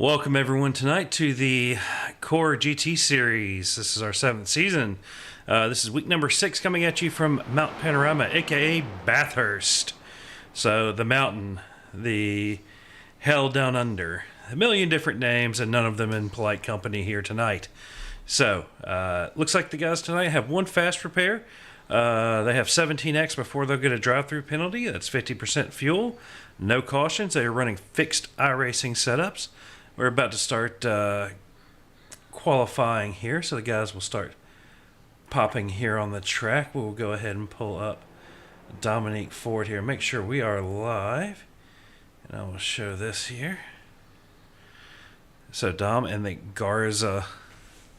Welcome everyone tonight to the Core GT series. This is our 7th season. This is week number 6 coming at you from Mount Panorama, aka Bathurst. So the mountain, the hell down under. A million different names and none of them in polite company here tonight. So, looks like the guys tonight have one fast repair. They have 17x before they'll get a drive-through penalty. That's 50% fuel. No cautions. They are running fixed iRacing setups. We're about to start qualifying here, so the guys will start popping here on the track. We'll go ahead and pull up Dominique Ford here. Make sure we are live. And I will show this here. So Dom and the Garza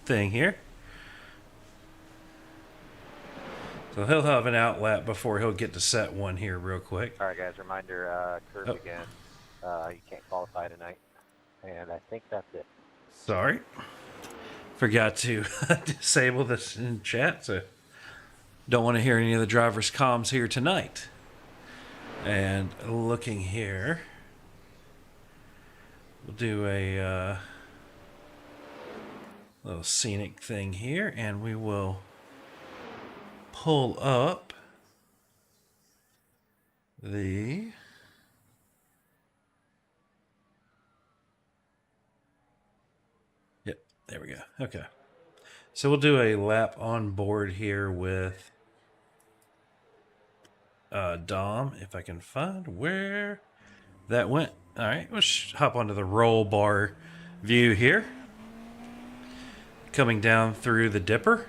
thing here. So he'll have an out lap before he'll get to set one here real quick. All right, guys, reminder, curve again. You can't qualify tonight. And I think that's it. Sorry. Forgot to disable this in chat, so don't want to hear any of the driver's comms here tonight. And looking here, we'll do a little scenic thing here, and we will pull up the there we go. Okay. So we'll do a lap on board here with Dom, if I can find where that went. All right, let's hop onto the roll bar view here. Coming down through the dipper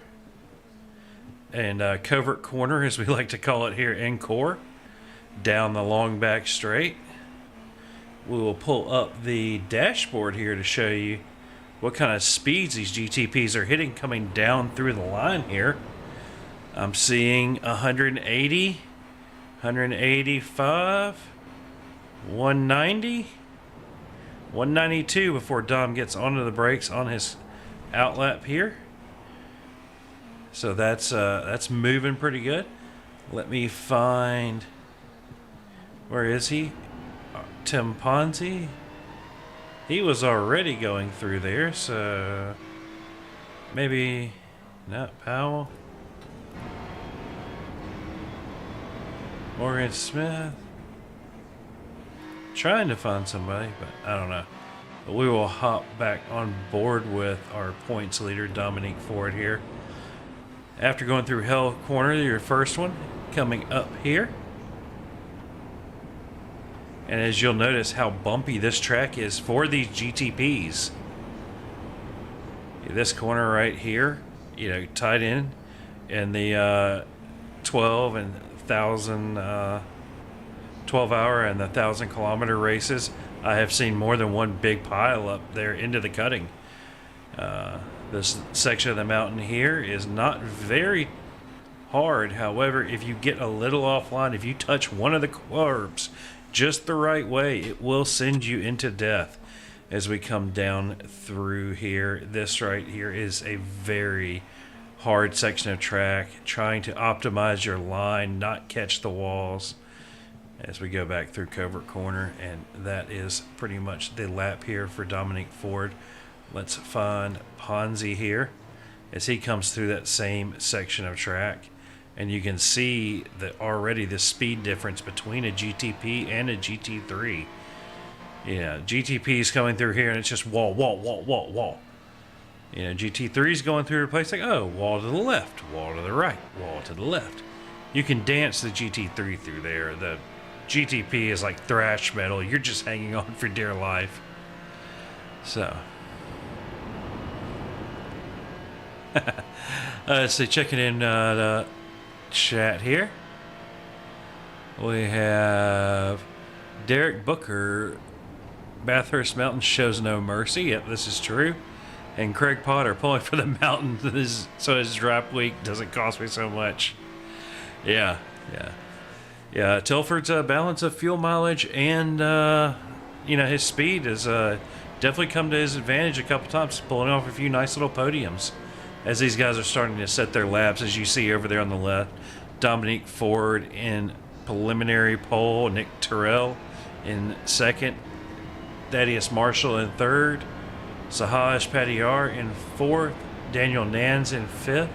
and covert corner, as we like to call it here in Core, down the long back straight. We will pull up the dashboard here to show you what kind of speeds these GTPs are hitting coming down through the line here. I'm seeing 180, 185, 190, 192 before Dom gets onto the brakes on his outlap here. So that's moving pretty good. Let me find, where is he? Tim Ponzi. He was already going through there, so maybe not Powell. Morgan Smith. Trying to find somebody, but I don't know. But we will hop back on board with our points leader, Dominique Ford here. After going through Hell Corner, your first one, coming up here. And as you'll notice how bumpy this track is for these GTPs. This corner right here, you know, tied in the 12 and 1,000, 12 hour and the 1,000 kilometer races, I have seen more than one big pile up there into the cutting. This section of the mountain here is not very hard. However, if you get a little offline, if you touch one of the curbs just the right way, it will send you into death as we come down through here. This right here is a very hard section of track, trying to optimize your line, not catch the walls as we go back through Covert Corner. And that is pretty much the lap here for Dominique Ford. Let's find Ponzi here as he comes through that same section of track. And you can see that already the speed difference between a GTP and a GT3. Yeah, GTP is coming through here and it's just wall, wall, wall, wall, wall. You know, GT3 is going through a place like, oh, wall to the left, wall to the right, wall to the left. You can dance the GT3 through there. The GTP is like thrash metal. You're just hanging on for dear life. So. So checking in the chat here. We have Derek Booker. Bathurst Mountain shows no mercy. Yep, this is true. And Craig Potter pulling for the mountain so his drop week doesn't cost me so much. Yeah. Tilford's balance of fuel mileage and his speed has definitely come to his advantage a couple times, pulling off a few nice little podiums as these guys are starting to set their laps. As you see over there on the left, Dominique Ford in preliminary pole, Nick Terrell in second, Thaddeus Marshall in third, Sahaj Padiyar in fourth, Daniel Nans in fifth,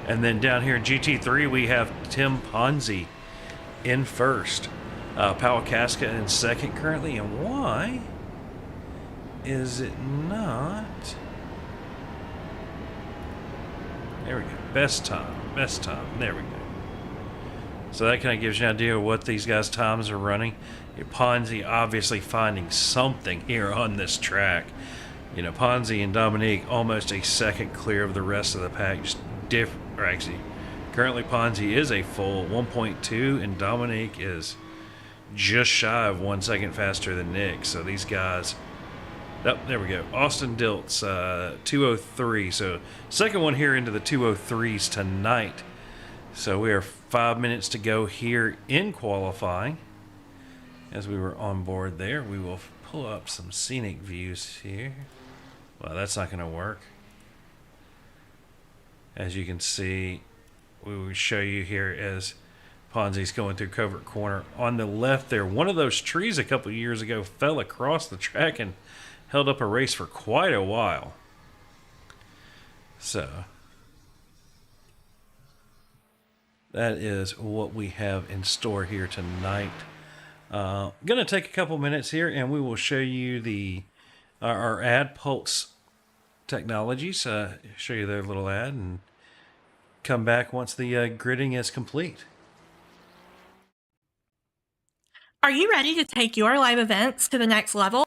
and then down here in GT3 we have Tim Ponzi in first, Powell Casca in second currently. And why is it not? There we go. Best time. There we go. So that kind of gives you an idea of what these guys' times are running. Ponzi obviously finding something here on this track. You know, Ponzi and Dominique almost a second clear of the rest of the pack. Just different. Or actually, currently Ponzi is a full 1.2 and Dominique is just shy of 1 second faster than Nick. So these guys... Oh, there we go. Austin Diltz, 203. So second one here into the 203s tonight. So we are 5 minutes to go here in qualifying. As we were on board there, we will pull up some scenic views here. Well, that's not going to work. As you can see, we will show you here as Ponzi's going through Covert Corner. On the left there, one of those trees a couple of years ago fell across the track and held up a race for quite a while. So that is what we have in store here tonight. Gonna take a couple minutes here and we will show you the our ad, Pulse Technologies. Show you their little ad and come back once the gridding is complete. Are you ready to take your live events to the next level?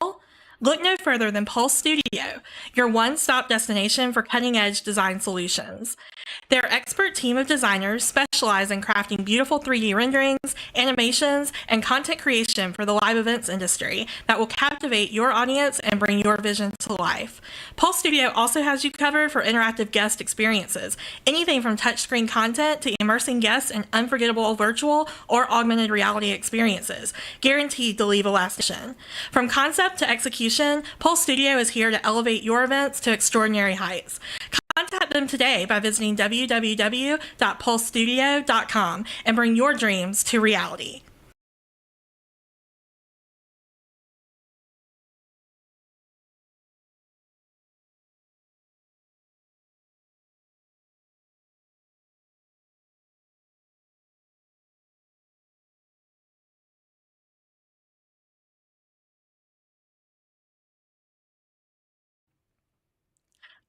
Look no further than Pulse Studio, your one-stop destination for cutting-edge design solutions. Their expert team of designers specialize in crafting beautiful 3D renderings, animations, and content creation for the live events industry that will captivate your audience and bring your vision to life. Pulse Studio also has you covered for interactive guest experiences, anything from touchscreen content to immersing guests in unforgettable virtual or augmented reality experiences, guaranteed to leave a lasting impression. From concept to execution, Pulse Studio is here to elevate your events to extraordinary heights. Contact them today by visiting www.pulsestudio.com and bring your dreams to reality.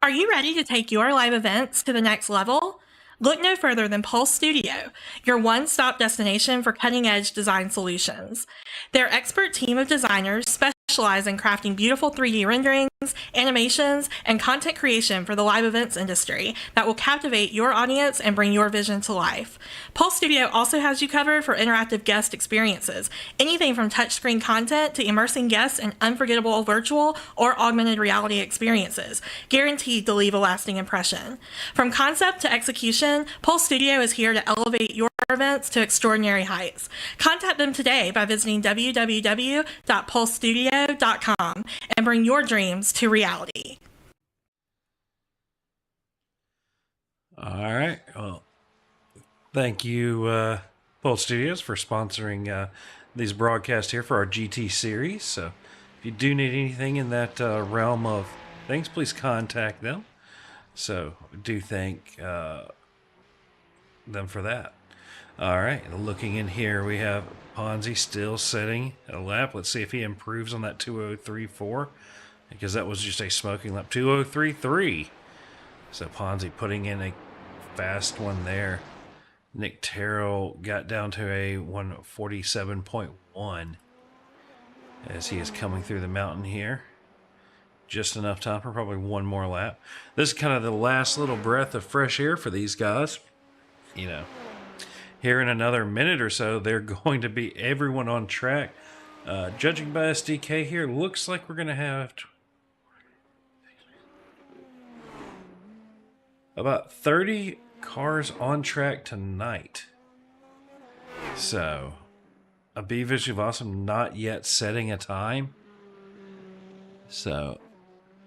Are you ready to take your live events to the next level? Look no further than Pulse Studio, your one-stop destination for cutting-edge design solutions. Their expert team of designers specialize in crafting beautiful 3D renderings, animations, and content creation for the live events industry that will captivate your audience and bring your vision to life. Pulse Studio also has you covered for interactive guest experiences, anything from touchscreen content to immersing guests in unforgettable virtual or augmented reality experiences, guaranteed to leave a lasting impression. From concept to execution, Pulse Studio is here to elevate your events to extraordinary heights. Contact them today by visiting www.pulsestudio.com and bring your dreams to reality. All right. Well, thank you, Pulse Studios, for sponsoring these broadcasts here for our GT series. So if you do need anything in that realm of things, please contact them. So do thank them for that. All right, looking in here, we have Ponzi still sitting a lap. Let's see if he improves on that 203.4, because that was just a smoking lap. 203.3. So Ponzi putting in a fast one there. Nick Terrell got down to a 147.1 as he is coming through the mountain here. Just enough time for probably one more lap. This is kind of the last little breath of fresh air for these guys. You know, here in another minute or so, they're going to be everyone on track. Judging by SDK here, looks like we're going to have about 30 cars on track tonight. So, a B Vision of Awesome not yet setting a time. So,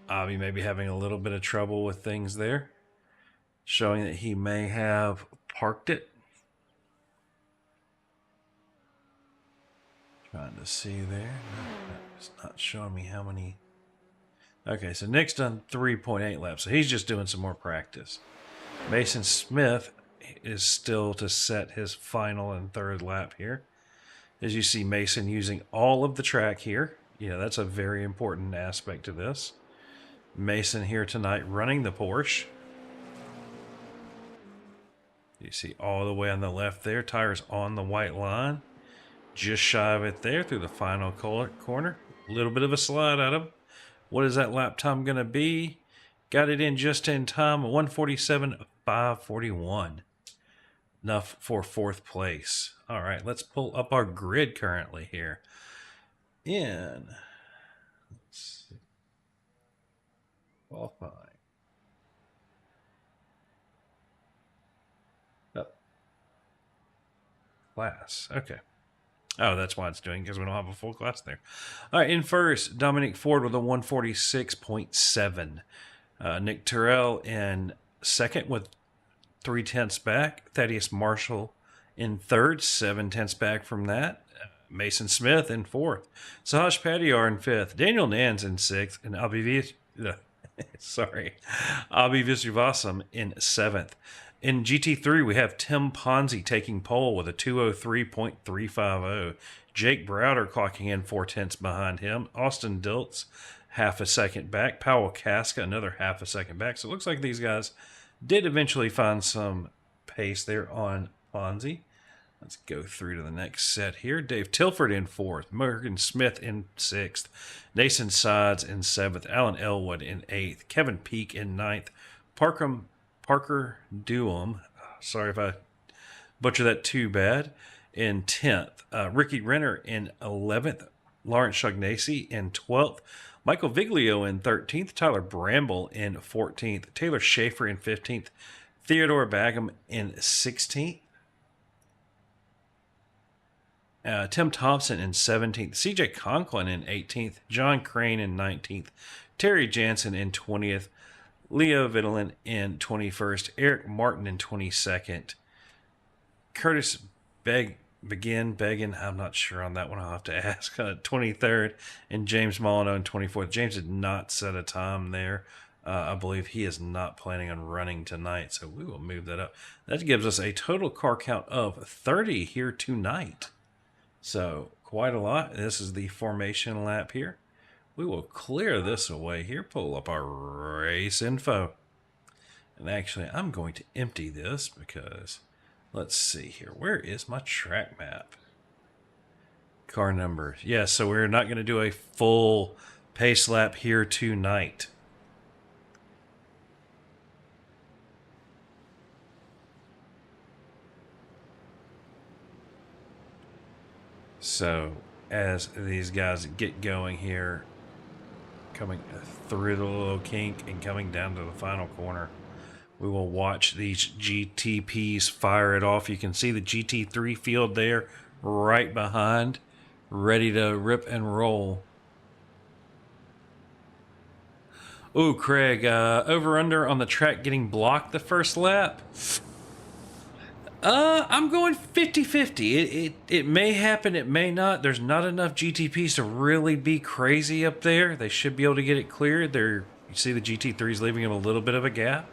Avi may be having a little bit of trouble with things there, showing that he may have parked it. Trying to see there. It's not showing me how many. Okay, so Nick's done 3.8 laps, so he's just doing some more practice. Mason Smith is still to set his final and third lap here. As you see, Mason using all of the track here. You know, that's a very important aspect to this. Mason here tonight running the Porsche. You see all the way on the left there, tires on the white line. Just shy of it there through the final corner. A little bit of a slide at him. What is that lap time going to be? Got it in just in time, 1:47.541. Enough for fourth place. All right, let's pull up our grid currently here. Let's see, qualifying. Class, okay. Oh, that's why it's doing, because we don't have a full class there. All right, in first, Dominic Ford with a 146.7. Nick Terrell in second with 0.3 back. Thaddeus Marshall in third, 0.7 back from that. Mason Smith in fourth. Sahaj Patiar in fifth. Daniel Nans in sixth. And Abhi Viswasam in seventh. In GT3, we have Tim Ponzi taking pole with a 2:03.350. Jake Browder clocking in 0.4 behind him. Austin Diltz, half a second back. Powell Casca, another half a second back. So it looks like these guys did eventually find some pace there on Ponzi. Let's go through to the next set here. Dave Tilford in fourth. Morgan Smith in sixth. Nason Sides in seventh. Alan Elwood in eighth. Kevin Peake in ninth. Parker Dewam, sorry if I butcher that too bad, in 10th. Ricky Renner in 11th. Lawrence Shugnacey in 12th. Michael Viglio in 13th. Tyler Bramble in 14th. Taylor Schaefer in 15th. Theodore Bagham in 16th. Tim Thompson in 17th. CJ Conklin in 18th. John Crane in 19th. Terry Jansen in 20th. Leo Vitalen in 21st, Eric Martin in 22nd, Curtis Beggin, I'm not sure on that one, I'll have to ask, 23rd, and James Molyneux in 24th. James did not set a time there. I believe he is not planning on running tonight, so we will move that up. That gives us a total car count of 30 here tonight. So quite a lot. This is the formation lap here. We will clear this away here, pull up our race info. And actually, I'm going to empty this because, let's see here. Where is my track map? Car numbers. Yeah, so we're not going to do a full pace lap here tonight. So, as these guys get going here, coming through the little kink and coming down to the final corner, we will watch these GTPs fire it off. You can see the GT3 field there right behind, ready to rip and roll. Ooh, Craig, over under on the track getting blocked the first lap. I'm going 50-50. It may happen, it may not. There's not enough GTPs to really be crazy up there. They should be able to get it cleared. You see the GT3's leaving them a little bit of a gap.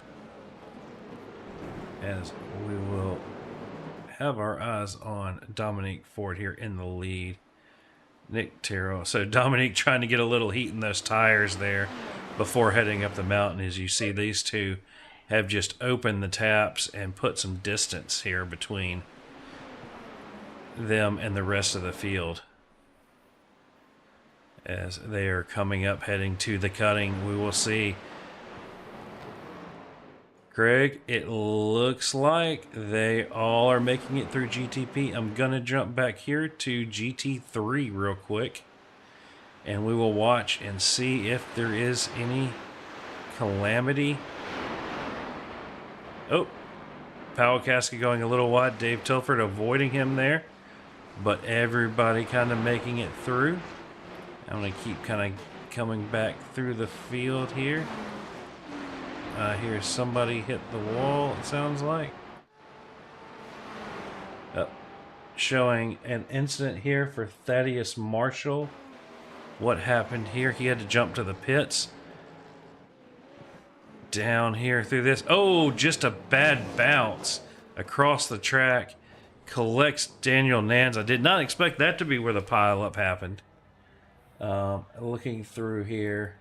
As we will have our eyes on Dominique Ford here in the lead. Nick Terrell. So Dominique trying to get a little heat in those tires there before heading up the mountain. As you see, these two have just opened the taps and put some distance here between them and the rest of the field. As they are coming up, heading to the cutting, we will see. Craig, it looks like they all are making it through GTP. I'm going to jump back here to GT3 real quick, and we will watch and see if there is any calamity. Oh, Powell Casca going a little wide. Dave Tilford avoiding him there. But everybody kind of making it through. I'm going to keep kind of coming back through the field here. I hear somebody hit the wall, it sounds like. Oh, showing an incident here for Thaddeus Marshall. What happened here? He had to jump to the pits. Down here through this. Oh, just a bad bounce across the track. Collects Daniel Nans. I did not expect that to be where the pileup happened. Looking through here.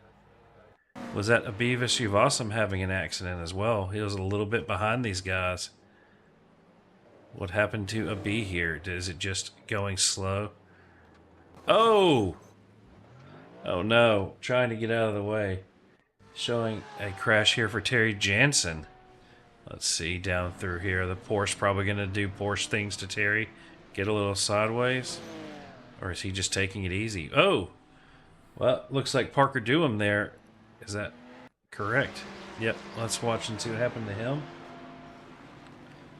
Was that Abiva Shivasam having an accident as well? He was a little bit behind these guys. What happened to Abi here? Is it just going slow? Oh! Oh no. Trying to get out of the way. Showing a crash here for Terry Jansen. Let's see, down through here. The Porsche probably going to do Porsche things to Terry. Get a little sideways. Or is he just taking it easy? Oh! Well, looks like Parker Dewham there. Is that correct? Yep, let's watch and see what happened to him.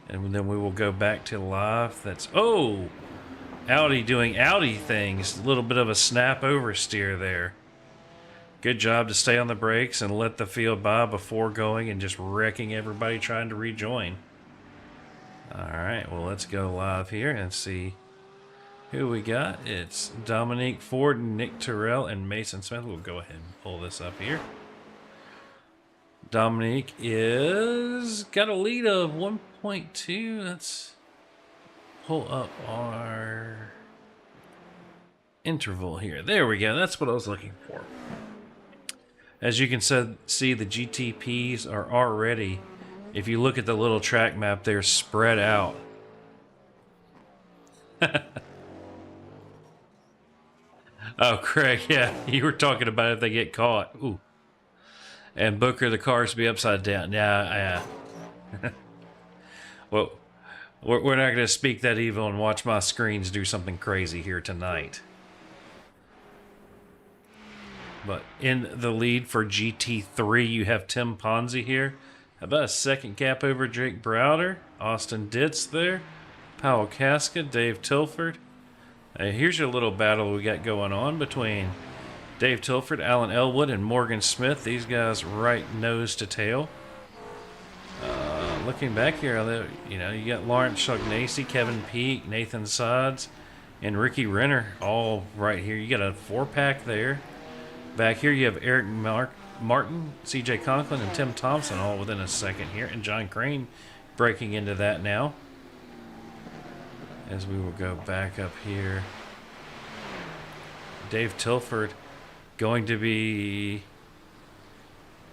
And then we will go back to live. That's... Oh! Audi doing Audi things. A little bit of a snap oversteer there. Good job to stay on the brakes and let the field by before going and just wrecking everybody trying to rejoin. Alright, well let's go live here and see who we got. It's Dominique Ford, Nick Terrell, and Mason Smith. We'll go ahead and pull this up here. Dominique is got a lead of 1.2. Let's pull up our interval here. There we go. That's what I was looking for. As you can see, the GTPs are already, if you look at the little track map, they're spread out. Oh, Craig, yeah, you were talking about if they get caught. Ooh. And Booker, the cars be upside down. Yeah. Well, we're not going to speak that evil and watch my screens do something crazy here tonight. But in the lead for GT3, you have Tim Ponzi here. How about a second gap over Jake Browder? Austin Ditz there. Powell Casca, Dave Tilford. Here's your little battle we got going on between Dave Tilford, Alan Elwood, and Morgan Smith. These guys right nose to tail. Looking back here, you know, you got Lawrence Shognacy, Kevin Peake, Nathan Sods, and Ricky Renner all right here. You got a 4-pack there. Back here you have Eric Martin, CJ Conklin, and Tim Thompson all within a second here. And John Crane breaking into that now. As we will go back up here. Dave Tilford going to be...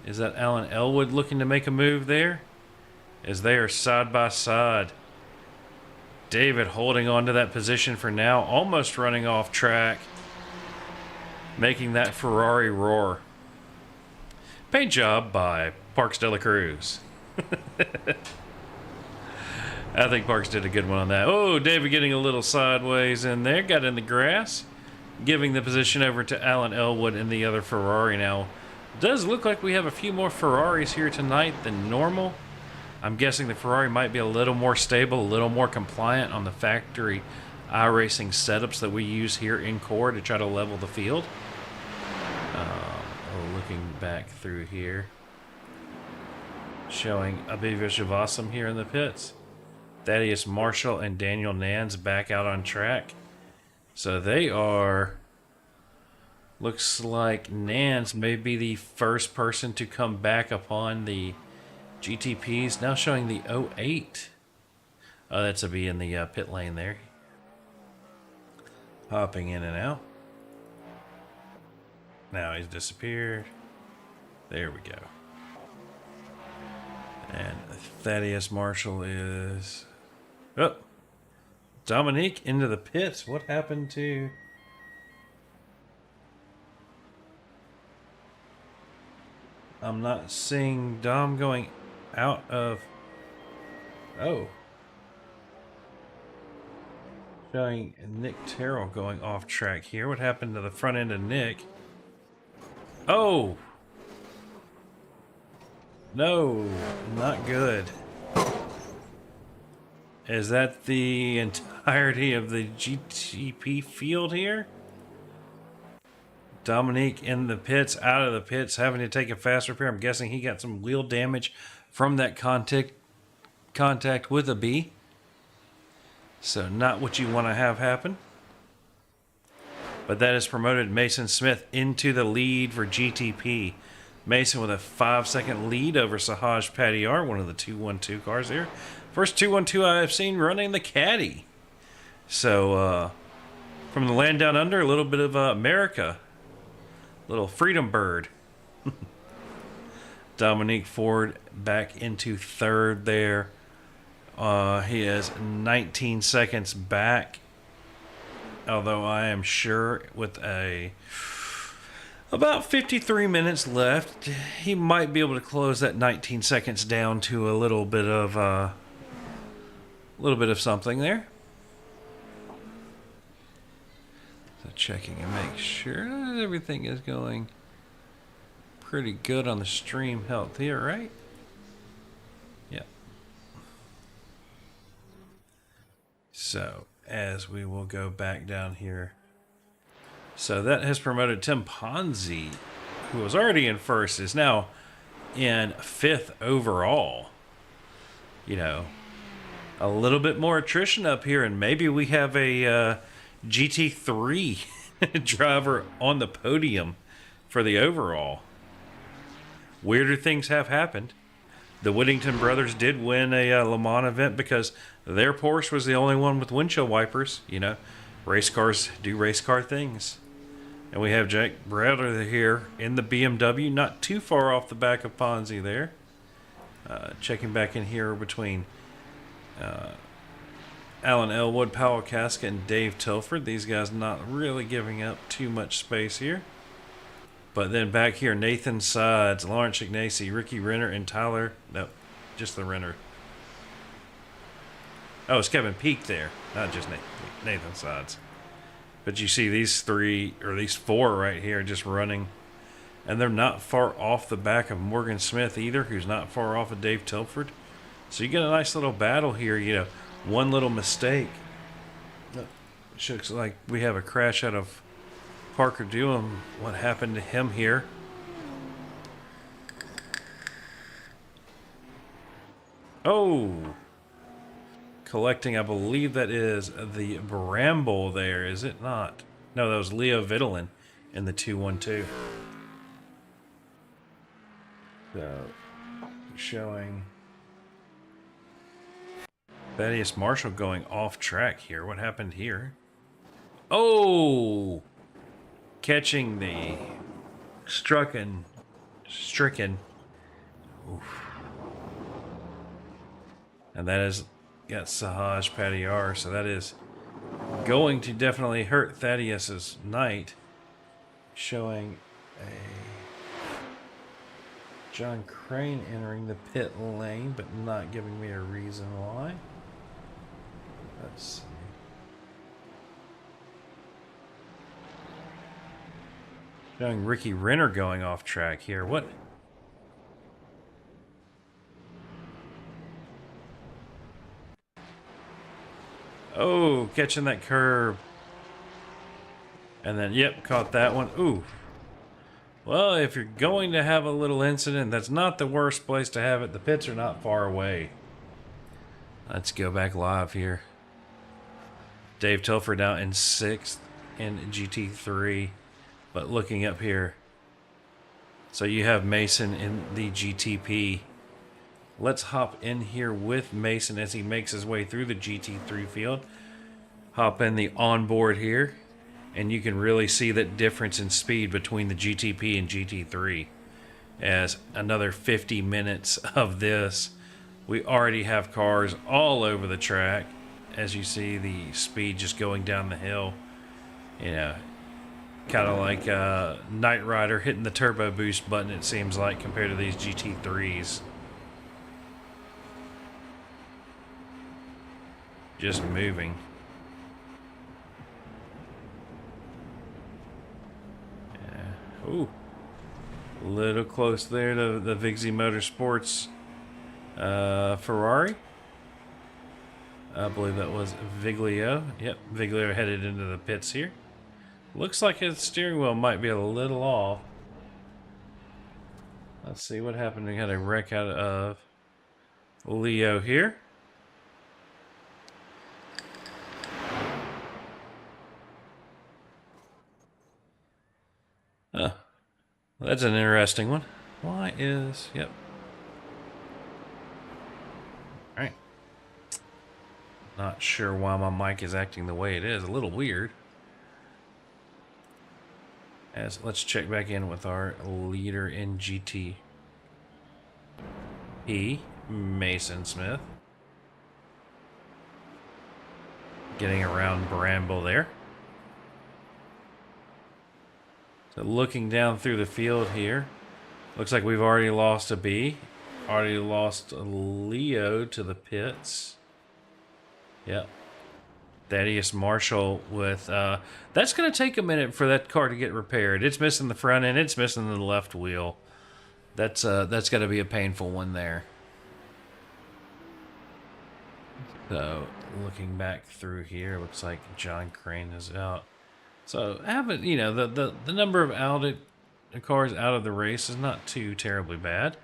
Is that Alan Elwood looking to make a move there? As they are side by side. David holding on to that position for now. Almost running off track. Making that Ferrari roar. Paint job by Parks de la Cruz. I think Parks did a good one on that. Oh, David getting a little sideways in there. Got in the grass. Giving the position over to Alan Elwood in the other Ferrari now. Does look like we have a few more Ferraris here tonight than normal. I'm guessing the Ferrari might be a little more stable, a little more compliant on the factory iRacing setups that we use here in core to try to level the field. Looking back through here, showing Abiva Shivasam here in the pits. Thaddeus Marshall and Daniel Nans back out on track. So they are... Looks like Nans may be the first person to come back upon the GTPs. Now showing the 08. Oh, that's a B in the pit lane there. Hopping in and out. Now he's disappeared. There we go. And Thaddeus Marshall is... Oh! Dominique into the pits. What happened to... I'm not seeing Dom going out of... Oh. Showing Nick Terrell going off track here. What happened to the front end of Nick? Oh! No, not good. Is that the entirety of the GTP field here? Dominique in the pits, out of the pits, having to take a fast repair. I'm guessing he got some wheel damage from that contact with a B. So not what you want to have happen. But that has promoted Mason Smith into the lead for GTP. Mason with a 5-second lead over Sahaj Padiyar, one of the 212 cars there. First 212 I have seen running the Caddy. So, from the land down under, a little bit of America. Little freedom bird. Dominique Ford back into third there. He is 19 seconds back. Although I am sure with about 53 minutes left, he might be able to close that 19 seconds down to a little bit of something there. So checking and make sure that everything is going pretty good on the stream health here, right? Yeah. So as we will go back down here. So that has promoted Tim Ponzi, who was already in first, is now in 5th overall. You know, a little bit more attrition up here, and maybe we have a GT3 driver on the podium for the overall. Weirder things have happened. The Whittington brothers did win a Le Mans event because their Porsche was the only one with windshield wipers. You know, race cars do race car things. And we have Jake Bradley here in the BMW, not too far off the back of Ponzi there. Checking back in here between Alan Elwood, Powell Casca, and Dave Tilford. These guys not really giving up too much space here. But then back here, Nathan Sides, Lawrence Ignacy, Ricky Renner, and Tyler. No, just the Renner. Oh, it's Kevin Peake there, not just Nathan Sides. But you see these three, or these four right here, just running. And they're not far off the back of Morgan Smith either, who's not far off of Dave Tilford. So you get a nice little battle here. You know, one little mistake. Looks like we have a crash out of Parker Dewam. What happened to him here? Oh! Collecting, I believe that is the Bramble there, is it not? No, that was Leo Vitalin in the 212. So, showing Thaddeus Marshall going off track here. What happened here? Oh! Catching the stricken. Oof. And that is got Sahaj Padiyar, so that is going to definitely hurt Thaddeus's night. Showing a John Crane entering the pit lane, but not giving me a reason why. Let's see. Showing Ricky Renner going off track here. What? Oh, catching that curb. And then, yep, caught that one. Ooh. Well, if you're going to have a little incident, that's not the worst place to have it. The pits are not far away. Let's go back live here. Dave Tilford now in 6th in GT3. But looking up here. So you have Mason in the GTP. Let's hop in here with Mason as he makes his way through the GT3 field. Hop in the onboard here, and you can really see that difference in speed between the GTP and GT3. As another 50 minutes of this, we already have cars all over the track. As you see the speed just going down the hill. You know, kind of like Knight Rider hitting the turbo boost button, it seems like, compared to these GT3s. Just moving. Yeah. Ooh. A little close there to the Vigsy Motorsports Ferrari. I believe that was Viglio. Yep, Viglio headed into the pits here. Looks like his steering wheel might be a little off. Let's see what happened. We had a wreck out of Leo here. Huh. Well, that's an interesting one. Why is... Yep. Alright. Not sure why my mic is acting the way it is. A little weird. Let's check back in with our leader in GTP, Mason Smith. Getting around Bramble there. So looking down through the field here, looks like we've already lost a B. Already lost a Leo to the pits. Yep. Thaddeus Marshall with that's going to take a minute for that car to get repaired. It's missing the front end, it's missing the left wheel. That's got to be a painful one there. So looking back through here, looks like John Crane is out. So having, you know, the number of Audi cars out of the race is not too terribly bad.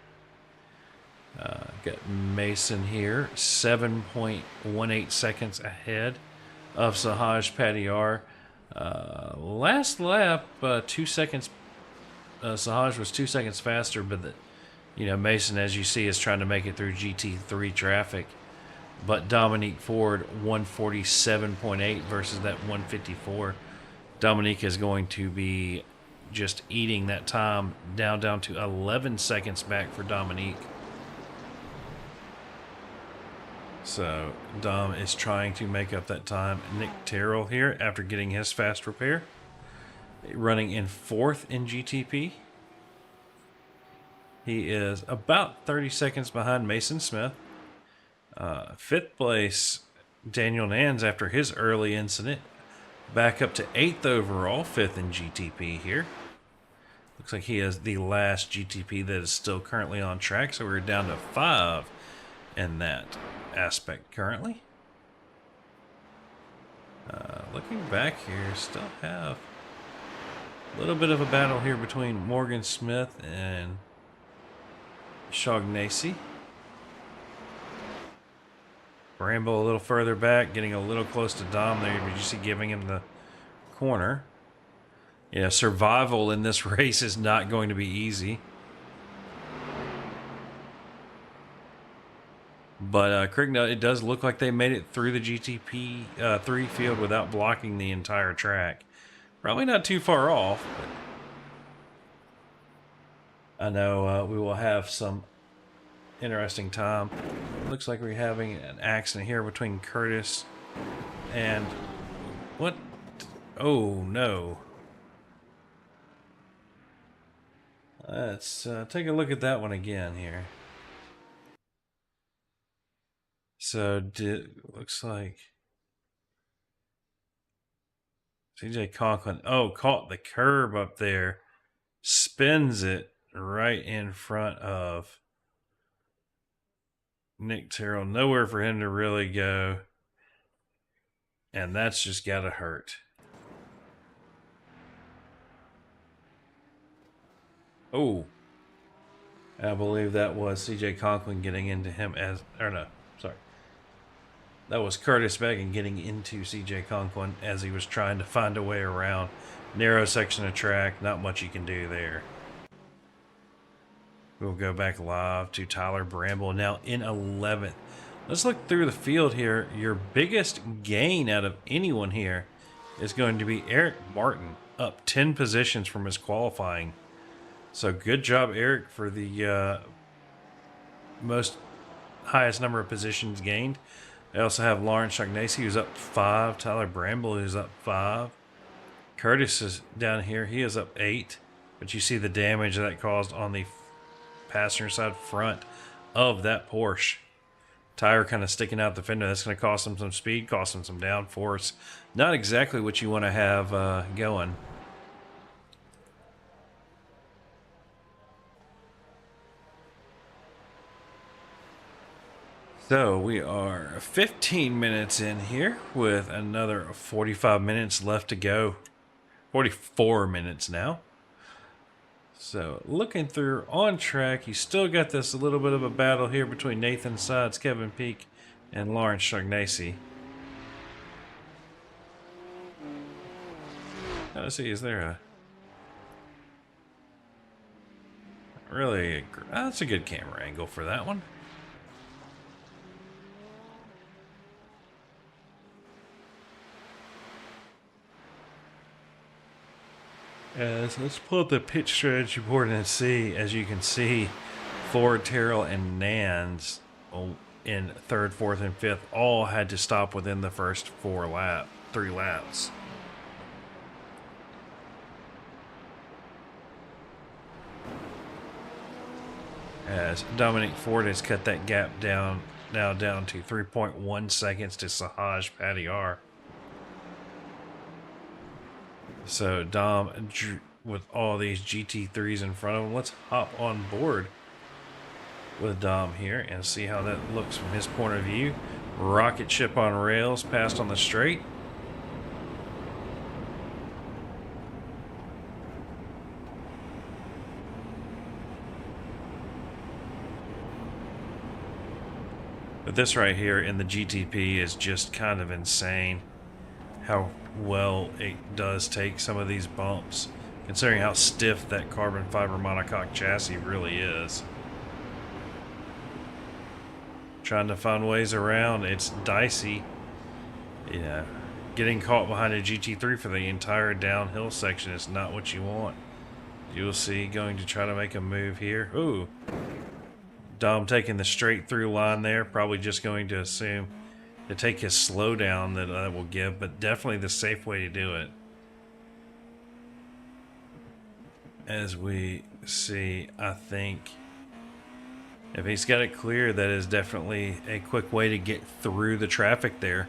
Got Mason here, 7.18 seconds ahead of Sahaj Patiar. Last lap, 2 seconds. Sahaj was 2 seconds faster, but Mason, as you see, is trying to make it through GT3 traffic. But Dominique Ford, 147.8 versus that 154. Dominique is going to be just eating that time down to 11 seconds back for Dominique. So Dom is trying to make up that time. Nick Terrell here, after getting his fast repair, running in 4th in GTP. He is about 30 seconds behind Mason Smith. 5th place, Daniel Nans, after his early incident, back up to 8th overall, 5th in GTP here. Looks like he is the last GTP that is still currently on track, so we're down to 5 in that aspect currently. Looking back here, still have a little bit of a battle here between Morgan Smith and Shaughnessy. Bramble a little further back, getting a little close to Dom there, but you see giving him the corner. Yeah, survival in this race is not going to be easy. But Krigna, it does look like they made it through the GTP 3 field without blocking the entire track. Probably not too far off, but I know we will have some interesting time. Looks like we're having an accident here between Curtis and... What? Oh, no. Let's take a look at that one again here. So, looks like CJ Conklin, caught the curb up there, spins it right in front of Nick Terrell. Nowhere for him to really go, and that's just gotta hurt. Oh, I believe that was CJ Conklin getting into him that was Curtis Megan getting into CJ Conklin as he was trying to find a way around. Narrow section of track, not much you can do there. We'll go back live to Tyler Bramble, now in 11th. Let's look through the field here. Your biggest gain out of anyone here is going to be Eric Martin, up 10 positions from his qualifying. So good job, Eric, for the most highest number of positions gained. I also have Lawrence Shaughnessy, who's up 5. Tyler Bramble, who's up 5. Curtis is down here. He is up 8. But you see the damage that caused on the passenger side front of that Porsche. Tire kind of sticking out the fender. That's going to cost him some speed, cost him some downforce. Not exactly what you want to have going. So we are 15 minutes in here with another 45 minutes left to go. 44 minutes now. So looking through on track, you still got this a little bit of a battle here between Nathan Sides, Kevin Peak, and Lawrence Shaughnessy. Let's see, is there a... really. That's a good camera angle for that one. So let's pull up the pitch strategy board and see, as you can see, Ford, Terrell, and Nans in third, fourth, and fifth all had to stop within the first 3 laps. As Dominic Ford has cut that gap down to 3.1 seconds to Sahaj Padiyar. So Dom, with all these GT3s in front of him, let's hop on board with Dom here and see how that looks from his point of view. Rocket ship on rails, passed on the straight. But this right here in the GTP is just kind of insane how well it does take some of these bumps, considering how stiff that carbon fiber monocoque chassis really is. Trying to find ways around, it's dicey. You know, getting caught behind a GT3 for the entire downhill section is not what you want. You'll see going to try to make a move here. Ooh. Dom taking the straight through line there, probably just going to assume to take his slowdown that will give, but definitely the safe way to do it. As we see, I think if he's got it clear, that is definitely a quick way to get through the traffic there.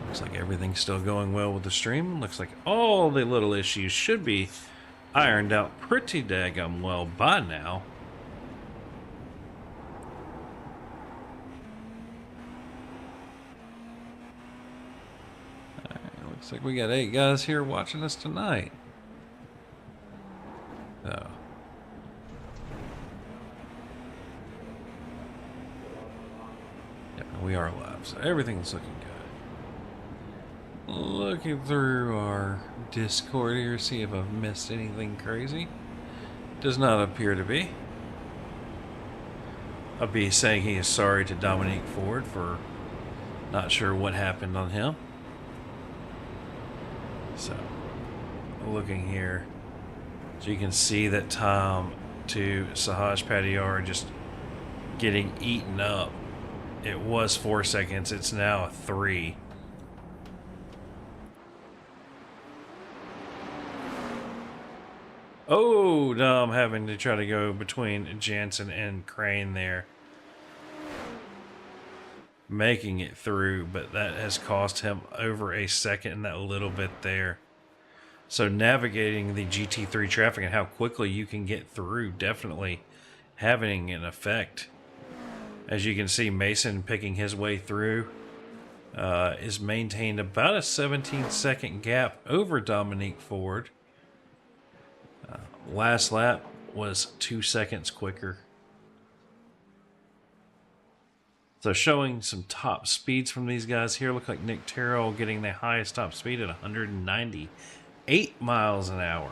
Looks like everything's still going well with the stream. Looks like all the little issues should be ironed out pretty daggum well by now. Looks like we got 8 guys here watching us tonight. So. Yeah, we are live, so everything's looking good. Looking through our Discord here, see if I've missed anything crazy. Does not appear to be. I'll be saying he is sorry to Dominique Ford for not sure what happened on him. So, looking here, so you can see that time to Sahaj Padiyar just getting eaten up. It was 4 seconds, it's now 3. Oh, Dom having to try to go between Jansen and Crane there. Making it through, but that has cost him over a second and that little bit there. So navigating the GT3 traffic and how quickly you can get through definitely having an effect. As you can see, Mason picking his way through is maintained about a 17-second gap over Dominique Ford. Last lap was 2 seconds quicker. So showing some top speeds from these guys here. Look like Nick Terrell getting the highest top speed at 198 miles an hour.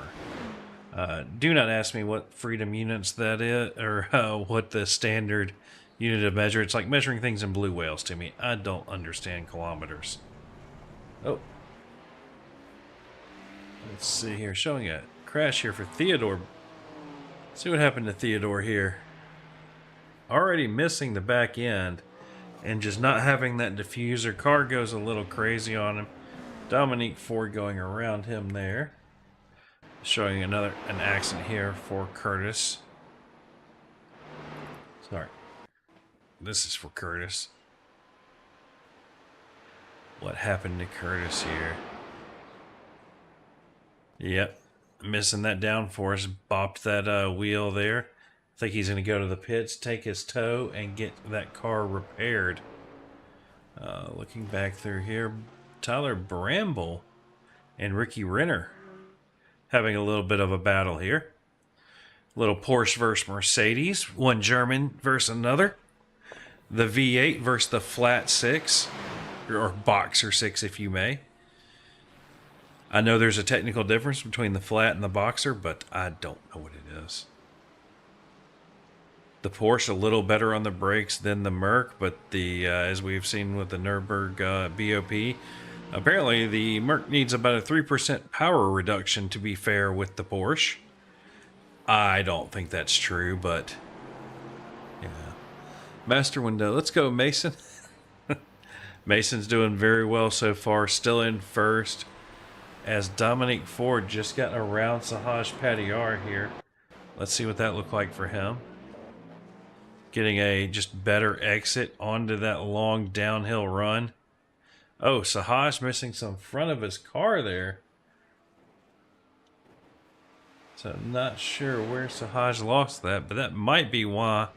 Do not ask me what freedom units that is, or what the standard unit of measure. It's like measuring things in blue whales to me. I don't understand kilometers. Oh. Let's see here. Showing a crash here for Theodore. See what happened to Theodore here. Already missing the back end and just not having that diffuser. Car goes a little crazy on him. Dominique Ford going around him there. Showing an accident here for Curtis. Sorry. This is for Curtis. What happened to Curtis here? Yep. Missing that downforce, bopped that wheel there. I think he's going to go to the pits, take his tow, and get that car repaired. Looking back through here, Tyler Bramble and Ricky Renner having a little bit of a battle here. Little Porsche versus Mercedes, one German versus another. The V8 versus the Flat 6, or Boxer 6 if you may. I know there's a technical difference between the flat and the boxer, but I don't know what it is. The Porsche a little better on the brakes than the Merc, but the as we've seen with the Nürburgring BOP, apparently the Merc needs about a 3% power reduction to be fair with the Porsche. I don't think that's true, but yeah. Master window. Let's go, Mason. Mason's doing very well so far, still in first, as Dominic Ford just got around Sahaj Padiyar here. Let's see what that looked like for him. Getting a just better exit onto that long downhill run. Oh, Sahaj missing some front of his car there. So I'm not sure where Sahaj lost that, but that might be why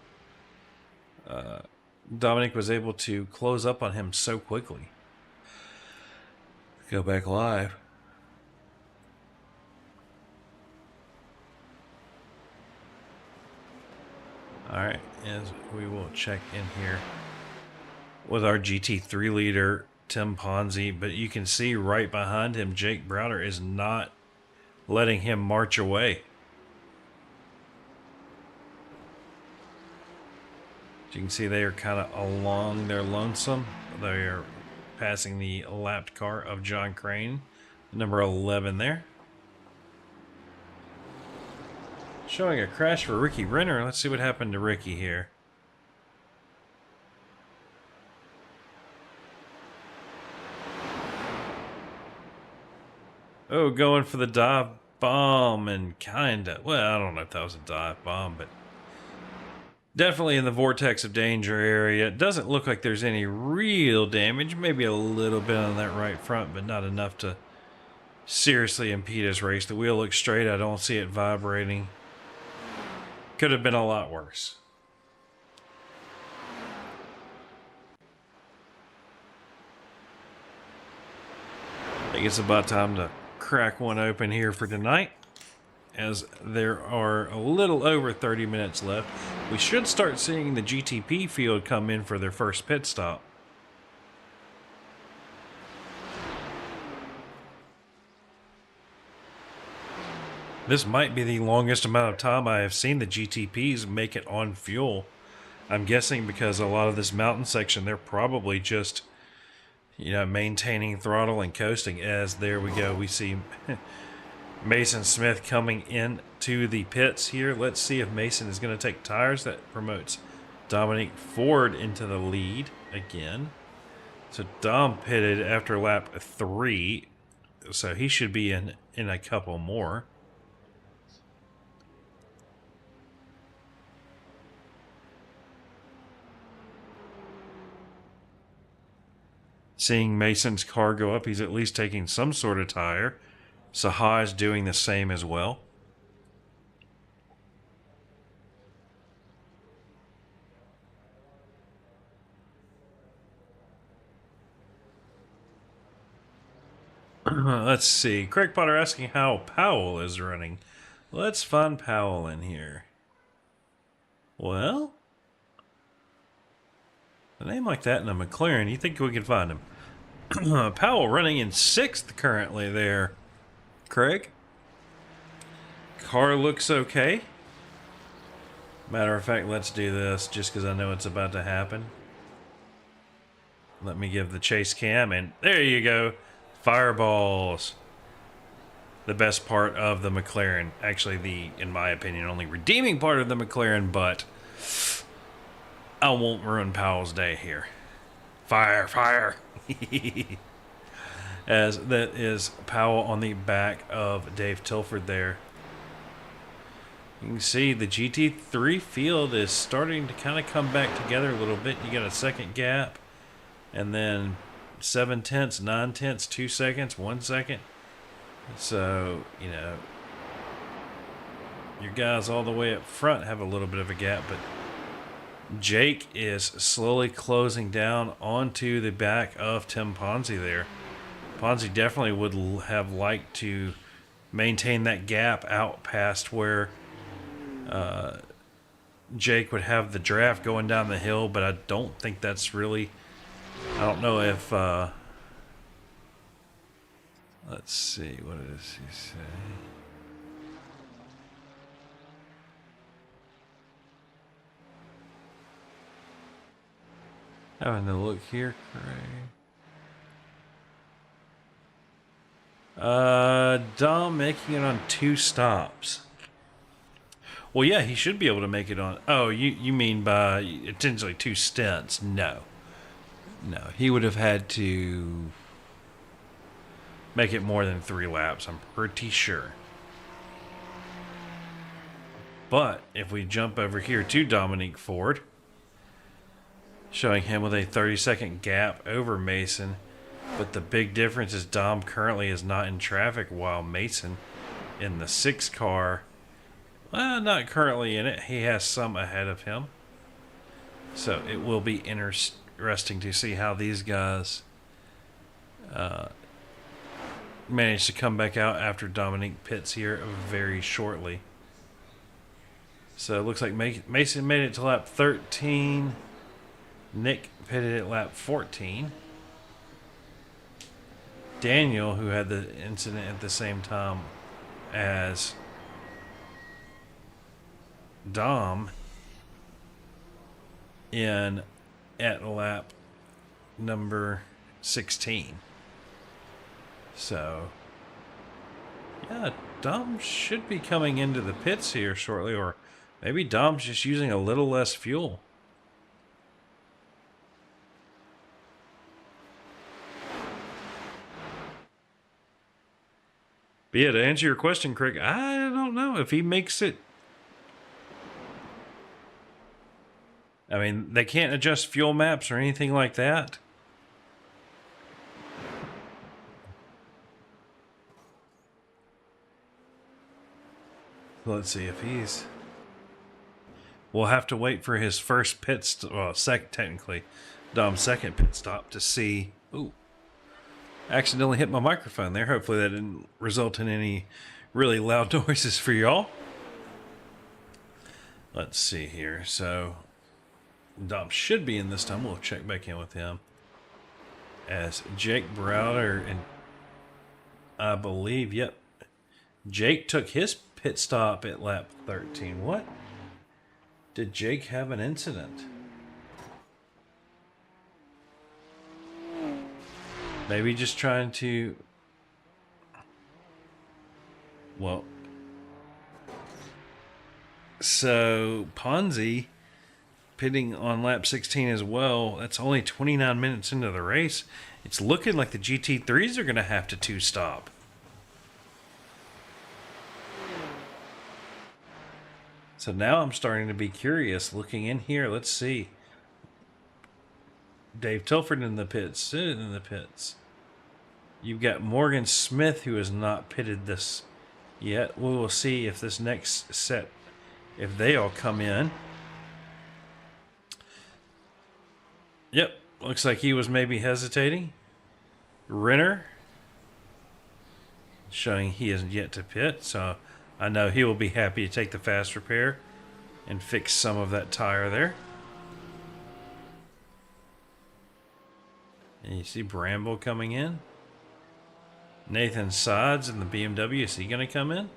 Dominic was able to close up on him so quickly. Go back live. Alright, as we will check in here with our GT3 leader, Tim Ponzi, but you can see right behind him, Jake Browder is not letting him march away. As you can see, they are kind of along their lonesome. They are passing the lapped car of John Crane, number 11 there. Showing a crash for Ricky Renner. Let's see what happened to Ricky here. Oh, going for the dive bomb and kinda, well, I don't know if that was a dive bomb, but definitely in the vortex of danger area. It doesn't look like there's any real damage. Maybe a little bit on that right front, but not enough to seriously impede his race. The wheel looks straight. I don't see it vibrating. Could have been a lot worse. I think it's about time to crack one open here for tonight, as there are a little over 30 minutes left. We should start seeing the GTP field come in for their first pit stop. This might be the longest amount of time I have seen the GTPs make it on fuel. I'm guessing because a lot of this mountain section, they're probably just, you know, maintaining throttle and coasting. As there we go, we see Mason Smith coming into the pits here. Let's see if Mason is going to take tires. That promotes Dominic Ford into the lead again. So Dom pitted after lap 3, so he should be in a couple more. Seeing Mason's car go up, he's at least taking some sort of tire. Sahaj is doing the same as well. Let's see. Craig Potter asking how Powell is running. Let's find Powell in here. Well, a name like that in a McLaren, you think we can find him? Powell running in 6th currently there, Craig. Car looks okay. Matter of fact, let's do this just because I know it's about to happen. Let me give the chase cam, and there you go. Fireballs. The best part of the McLaren. Actually, the, in my opinion, only redeeming part of the McLaren, but I won't ruin Powell's day here. Fire, fire. As that is Powell on the back of Dave Tilford there. You can see the GT3 field is starting to kind of come back together a little bit. You got a second gap, and then 7 tenths, 9 tenths, 2 seconds, 1 second. So, you know, your guys all the way up front have a little bit of a gap, but Jake is slowly closing down onto the back of Tim Ponzi there. Ponzi definitely would have liked to maintain that gap out past where Jake would have the draft going down the hill, but I don't think that's really, I don't know if Let's see, what does he say? Having a look here, Craig. Dom making it on 2 stops. Well, yeah, he should be able to make it on. Oh, you mean by essentially 2 stints? No, he would have had to make it more than 3 laps. I'm pretty sure. But if we jump over here to Dominique Ford, showing him with a 30-second gap over Mason. But the big difference is Dom currently is not in traffic while Mason in the 6 car, well, not currently in it. He has some ahead of him. So it will be interesting to see how these guys manage to come back out after Dominique pits here very shortly. So it looks like Mason made it to lap 13. Nick pitted at lap 14. Daniel, who had the incident at the same time as Dom, in at lap number 16. So, yeah, Dom should be coming into the pits here shortly, or maybe Dom's just using a little less fuel. But yeah, to answer your question, Craig, I don't know if he makes it. I mean, they can't adjust fuel maps or anything like that. Let's see if he's. We'll have to wait for his first pit stop. Well, technically, Dom's second pit stop to see. Ooh. Accidentally hit my microphone there. Hopefully that didn't result in any really loud noises for y'all. Let's see here. So Dom should be in this time. We'll check back in with him. As Jake Browder and I believe, yep. Jake took his pit stop at lap 13. What? Did Jake have an incident? Maybe just trying to. Well. So, Ponzi pitting on lap 16 as well. That's only 29 minutes into the race. It's looking like the GT3s are going to have to 2-stop. So now I'm starting to be curious. Looking in here, let's see. Dave Tilford in the pits, Sid in the pits. You've got Morgan Smith, who has not pitted this yet. We will see if this next set, if they all come in. Yep, looks like he was maybe hesitating. Renner, showing he isn't yet to pit, so I know he will be happy to take the fast repair and fix some of that tire there. And you see Bramble coming in. Nathan Sides in the BMW. Is he going to come in?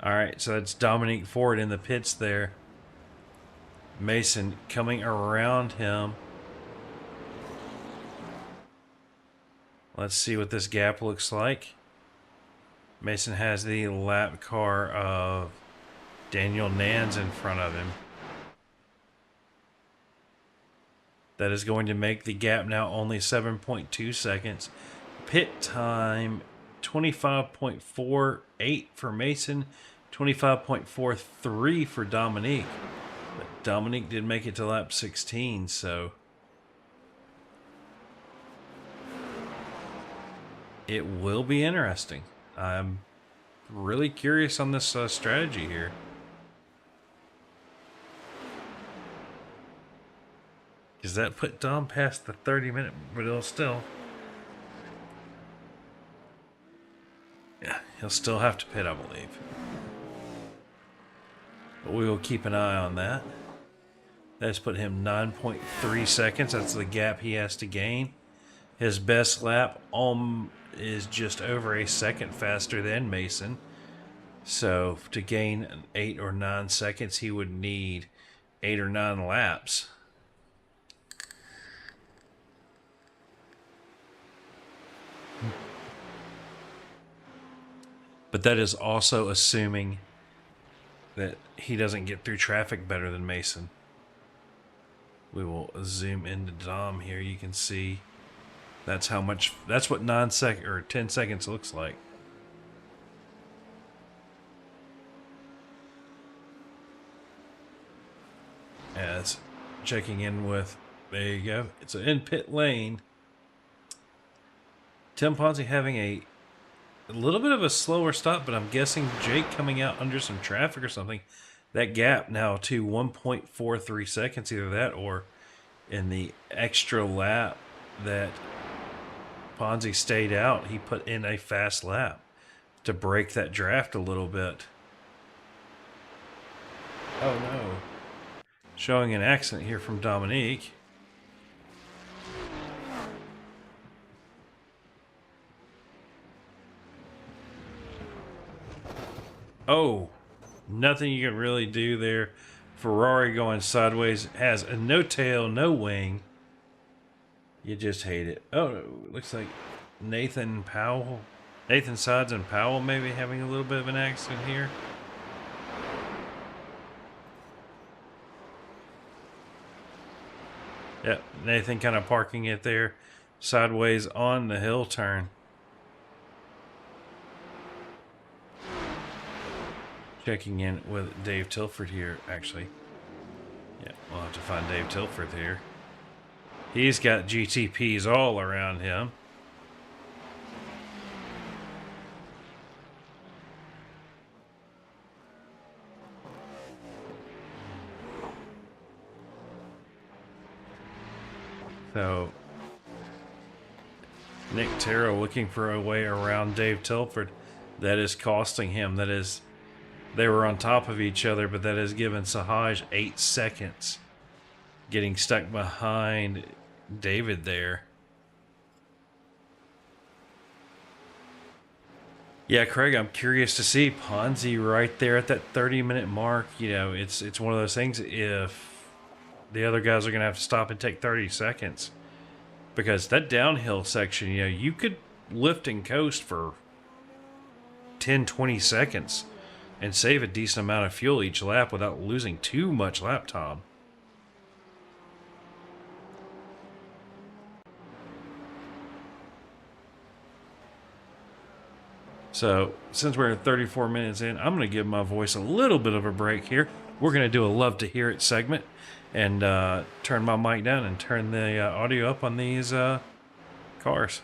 Alright, so that's Dominique Ford in the pits there. Mason coming around him. Let's see what this gap looks like. Mason has the lap car of Daniel Nans in front of him. That is going to make the gap now only 7.2 seconds. Pit time 25.48 for Mason, 25.43 for Dominique. But Dominique did make it to lap 16, so it will be interesting. I'm really curious on this strategy here. Does that put Dom past the 30-minute, but it'll still. Yeah, he'll still have to pit, I believe. But we will keep an eye on that. That's put him 9.3 seconds. That's the gap he has to gain. His best lap is just over a second faster than Mason. So to gain 8 or 9 seconds, he would need 8 or 9 laps. But that is also assuming that he doesn't get through traffic better than Mason. We will zoom into Dom here. You can see that's what 9 seconds or 10 seconds looks like. As checking in with, there you go. It's in pit lane. Tim Ponzi having a little bit of a slower stop, but I'm guessing Jake coming out under some traffic or something. That gap now to 1.43 seconds, either that or in the extra lap that Ponzi stayed out, he put in a fast lap to break that draft a little bit. Oh no. Showing an accident here from Dominique. Oh, nothing you can really do there. Ferrari going sideways, has a no tail, no wing. You just hate it. Oh, looks like Nathan Sides and Powell maybe having a little bit of an accident here. Yep, Nathan kind of parking it there sideways on the hill turn. Checking in with Dave Tilford here, actually. Yeah, we'll have to find Dave Tilford here. He's got GTPs all around him. So, Nick Terrell looking for a way around Dave Tilford. That is costing him. That is, they were on top of each other, but that has given Sahaj 8 seconds. Getting stuck behind David there. Yeah, Craig, I'm curious to see Ponzi right there at that 30-minute mark. You know, it's one of those things. If the other guys are going to have to stop and take 30 seconds, because that downhill section, you know, you could lift and coast for 10, 20 seconds and save a decent amount of fuel each lap without losing too much lap time. So, since we're 34 minutes in, I'm going to give my voice a little bit of a break here. We're going to do a Love to Hear It segment and turn my mic down and turn the audio up on these cars.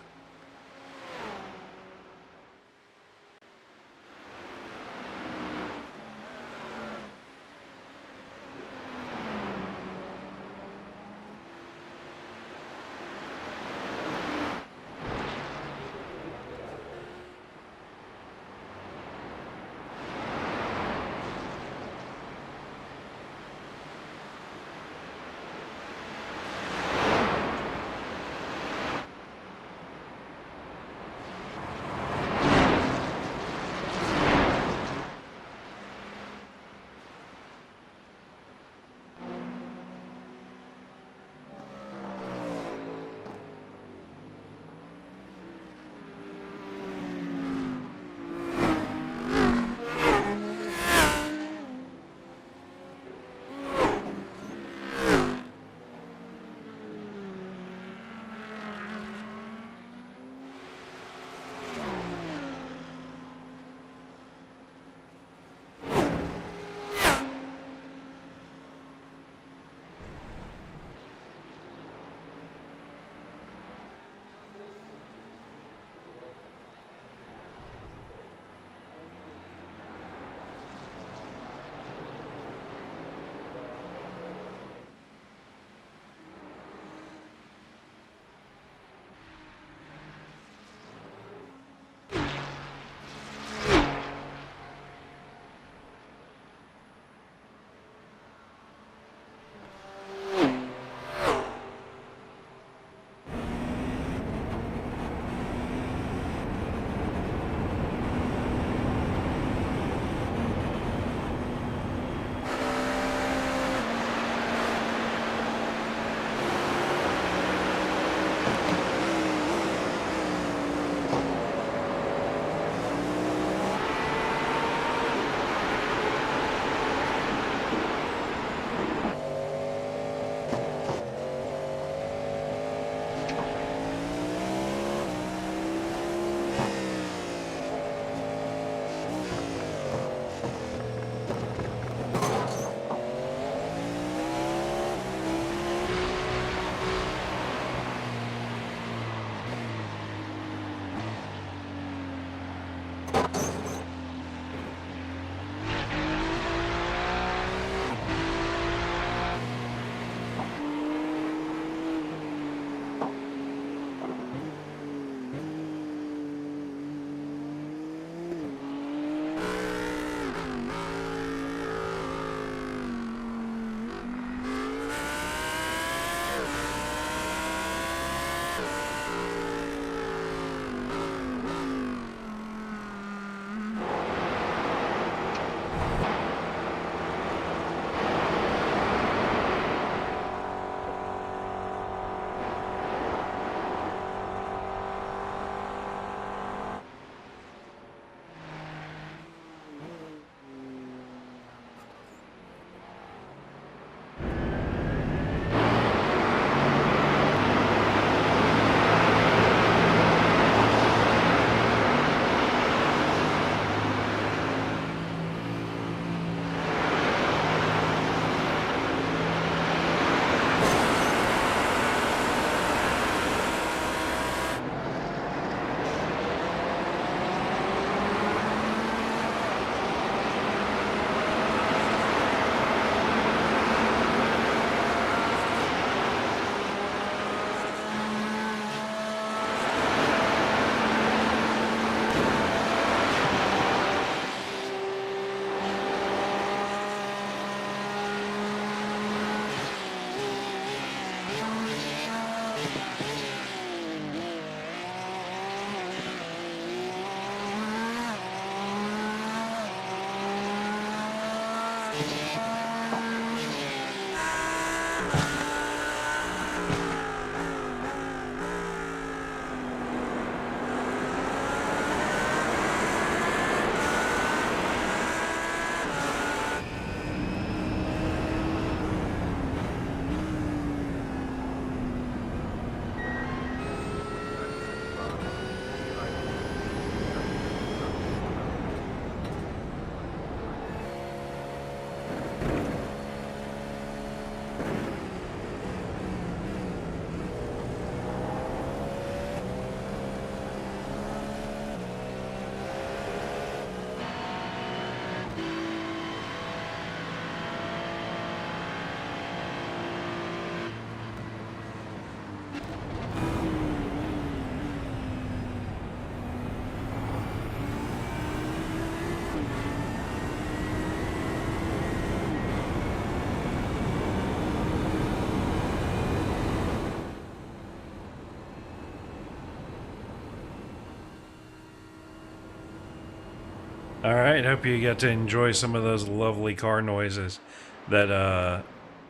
All right, hope you got to enjoy some of those lovely car noises. That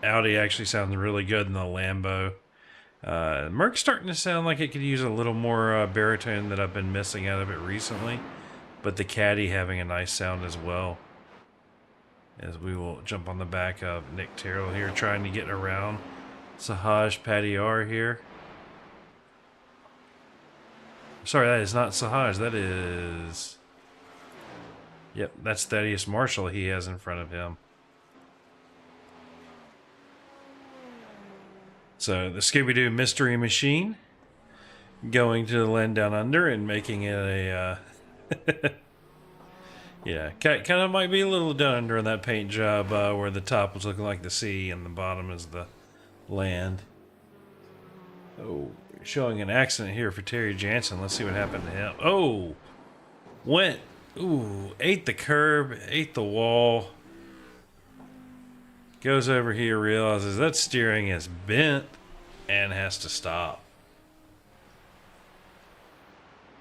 Audi actually sounds really good in the Lambo. Merc's starting to sound like it could use a little more baritone that I've been missing out of it recently. But the Caddy having a nice sound as well. As we will jump on the back of Nick Terrell here, trying to get around Sahaj Padiyar here. Sorry, that is not Sahaj. That is... Yep, that's Thaddeus Marshall he has in front of him. So the Scooby-Doo Mystery Machine going to the land down under and making it a... yeah, kind of might be a little done under on that paint job where the top was looking like the sea and the bottom is the land. Oh, showing an accident here for Terry Jansen. Let's see what happened to him. Oh, went... Ooh, ate the curb, ate the wall. Goes over here, realizes that steering is bent and has to stop.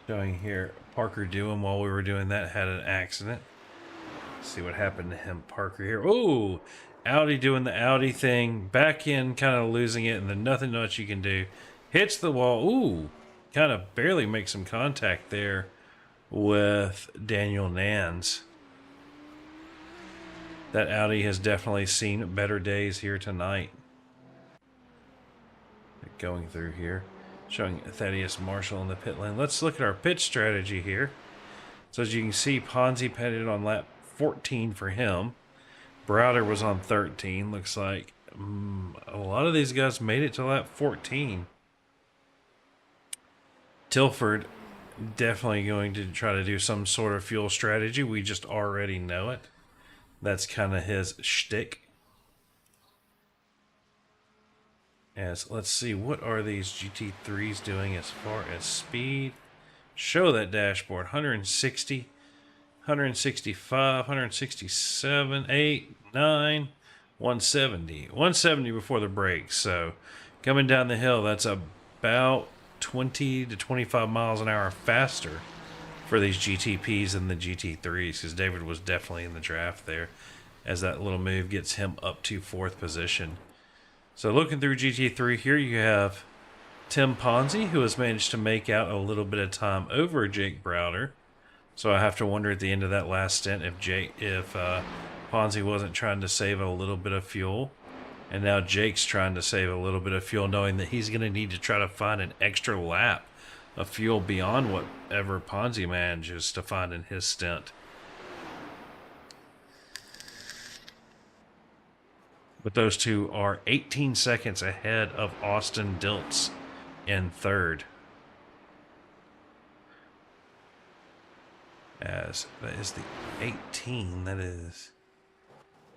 Showing here, Parker Dewey, while we were doing that, had an accident. Let's see what happened to him, Parker here. Ooh, Audi doing the Audi thing. Back in, kind of losing it, and then nothing much you can do. Hits the wall. Ooh, kind of barely makes some contact there with Daniel Nans. That Audi has definitely seen better days here tonight. Going through here, showing Thaddeus Marshall in the pit lane. Let's look at our pit strategy here. So as you can see, Ponzi pitted on lap 14 for him. Browder was on 13. Looks like a lot of these guys made it to lap 14. Tilford definitely going to try to do some sort of fuel strategy. We just already know it. That's kind of his shtick. As let's see, what are these GT3s doing as far as speed? Show that dashboard. 160, 165, 167, 8, 9, 170. 170 before the brakes. So coming down the hill, that's about 20 to 25 miles an hour faster for these GTPs than the GT3s, because David was definitely in the draft there, as that little move gets him up to 4th position. So looking through GT3 here, you have Tim Ponzi, who has managed to make out a little bit of time over Jake Browder. So I have to wonder at the end of that last stint if Ponzi wasn't trying to save a little bit of fuel. And now Jake's trying to save a little bit of fuel, knowing that he's going to need to try to find an extra lap of fuel beyond whatever Ponzi manages to find in his stint. But those two are 18 seconds ahead of Austin Diltz in 3rd. As that is the 18, that is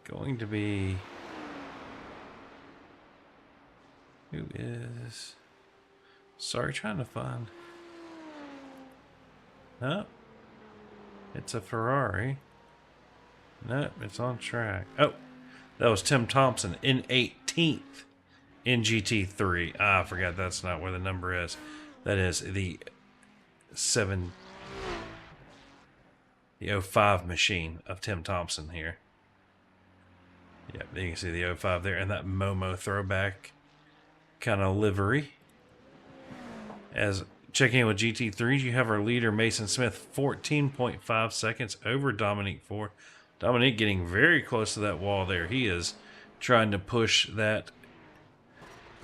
going to be... Who is... Sorry, trying to find... Nope. It's a Ferrari. Nope, it's on track. Oh, that was Tim Thompson in 18th in GT3. Ah, I forgot that's not where the number is. That is the 05 machine of Tim Thompson here. Yep, you can see the 05 there, and that Momo throwback kind of livery. As checking in with GT3s, you have our leader Mason Smith 14.5 seconds over Dominique Ford. Dominique getting very close to that wall there. He is trying to push that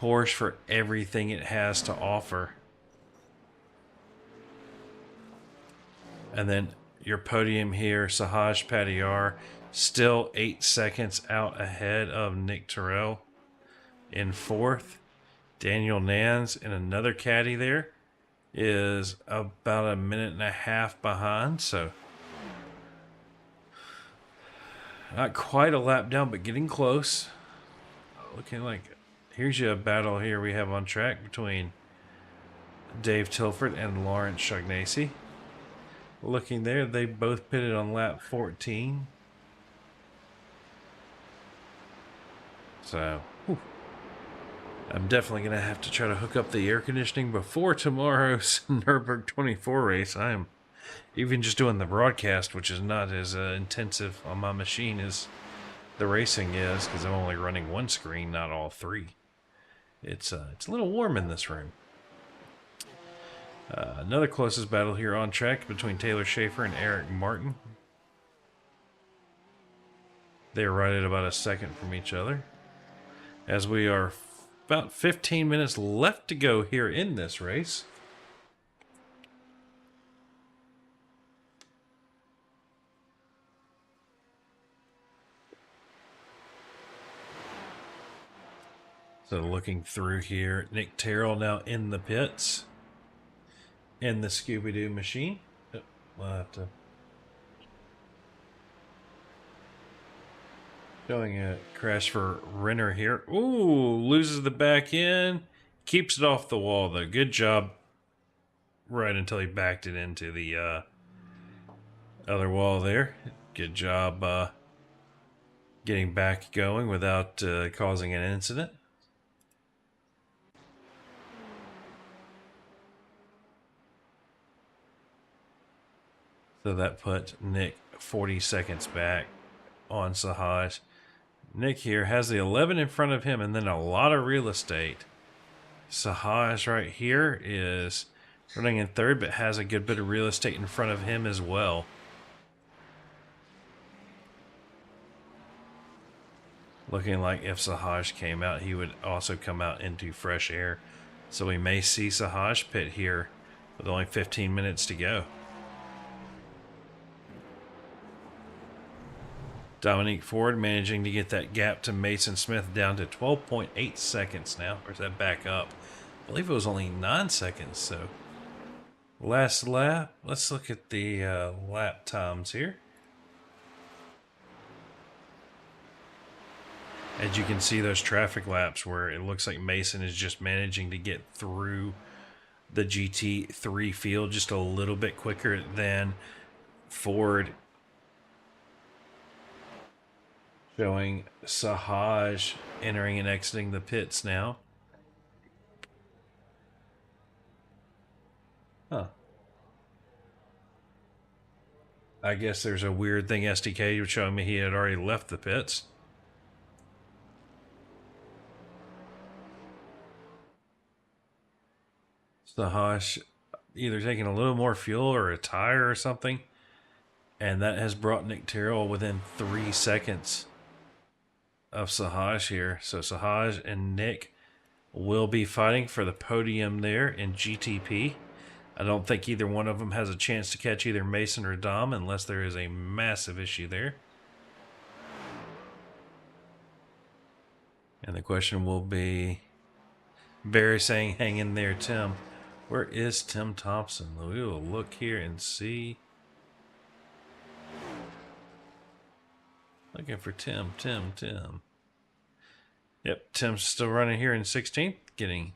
Porsche for everything it has to offer. And then your podium here, Sahaj Padiyar, still 8 seconds out ahead of Nick Terrell in 4th. Daniel Nans in another caddy there is about a minute and a half behind, so not quite a lap down, but getting close. Looking like here's your battle here we have on track between Dave Tilford and Lawrence Shaughnessy. Looking there, they both pitted on lap 14. So, I'm definitely going to have to try to hook up the air conditioning before tomorrow's Nürburgring 24 race. I am even just doing the broadcast, which is not as intensive on my machine as the racing is, because I'm only running one screen, not all three. It's a little warm in this room. Another closest battle here on track between Taylor Schaefer and Eric Martin. They're right at about a second from each other. As we are about 15 minutes left to go here in this race. So looking through here, Nick Terrell now in the pits. In the Scooby-Doo machine. Oh, we'll have to... Showing a crash for Renner here. Ooh, loses the back end. Keeps it off the wall, though. Good job. Right until he backed it into the other wall there. Good job getting back going without causing an incident. So that put Nick 40 seconds back on Sahaj. Nick here has the 11 in front of him and then a lot of real estate. Sahaj right here is running in third, but has a good bit of real estate in front of him as well. Looking like if Sahaj came out, he would also come out into fresh air. So we may see Sahaj pit here with only 15 minutes to go. Dominique Ford managing to get that gap to Mason Smith down to 12.8 seconds now. Or is that back up? I believe it was only 9 seconds. So last lap. Let's look at the lap times here. As you can see, those traffic laps where it looks like Mason is just managing to get through the GT3 field just a little bit quicker than Ford. Showing Sahaj entering and exiting the pits now. Huh. I guess there's a weird thing SDK was showing me he had already left the pits. Sahaj either taking a little more fuel or a tire or something. And that has brought Nick Terrell within 3 seconds of Sahaj here. So Sahaj and Nick will be fighting for the podium there in GTP. I don't think either one of them has a chance to catch either Mason or Dom unless there is a massive issue there. And the question will be, Barry saying, hang in there, Tim. Where is Tim Thompson? We will look here and see. Looking for Tim. Yep, Tim's still running here in 16th, getting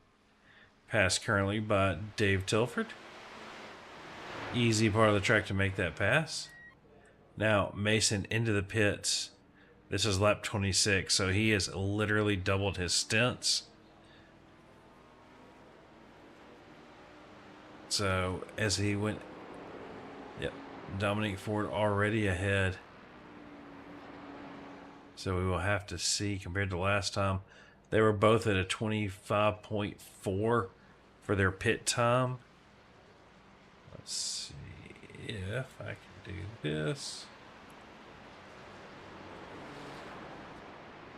passed currently by Dave Tilford. Easy part of the track to make that pass. Now, Mason into the pits. This is lap 26, so he has literally doubled his stints. So, as he went... Yep, Dominique Ford already ahead. So we will have to see, compared to last time, they were both at a 25.4 for their pit time. Let's see if I can do this.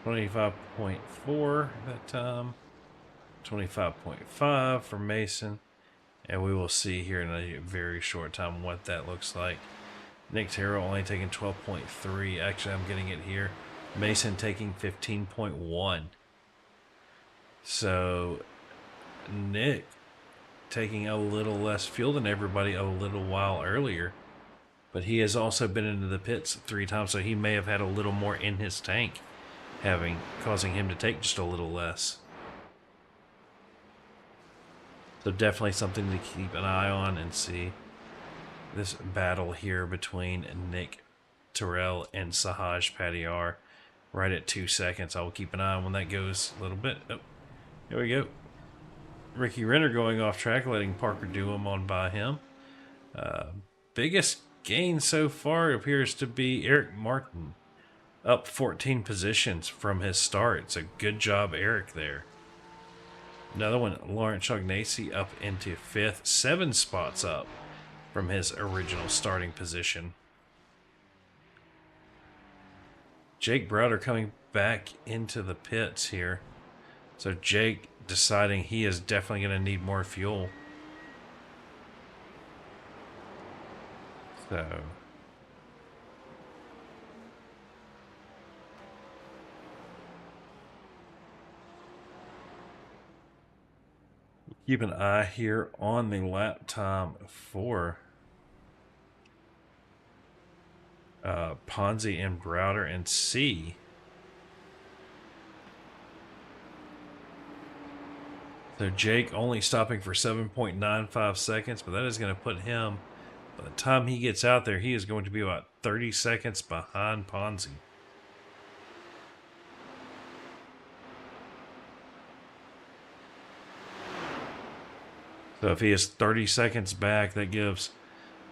25.4 that time. 25.5 for Mason. And we will see here in a very short time what that looks like. Nick Terrell only taking 12.3. Actually, I'm getting it here. Mason taking 15.1. So Nick taking a little less fuel than everybody a little while earlier. But he has also been into the pits 3 times, so he may have had a little more in his tank, causing him to take just a little less. So definitely something to keep an eye on and see. This battle here between Nick Terrell and Sahaj Patiar right at 2 seconds. I will keep an eye on when that goes a little bit. Oh, here we go. Ricky Renner going off track, letting Parker do him on by him. biggest gain so far appears to be Eric Martin, up 14 positions from his start. So good job, Eric, there. Another one, Lawrence Shaughnessy, up into 5th, 7 spots up from his original starting position. Jake Browder coming back into the pits here. So Jake deciding he is definitely going to need more fuel. So keep an eye here on the lap time for Ponzi and Browder and C. So Jake only stopping for 7.95 seconds, but that is going to put him, by the time he gets out there, he is going to be about 30 seconds behind Ponzi. So if he is 30 seconds back, that gives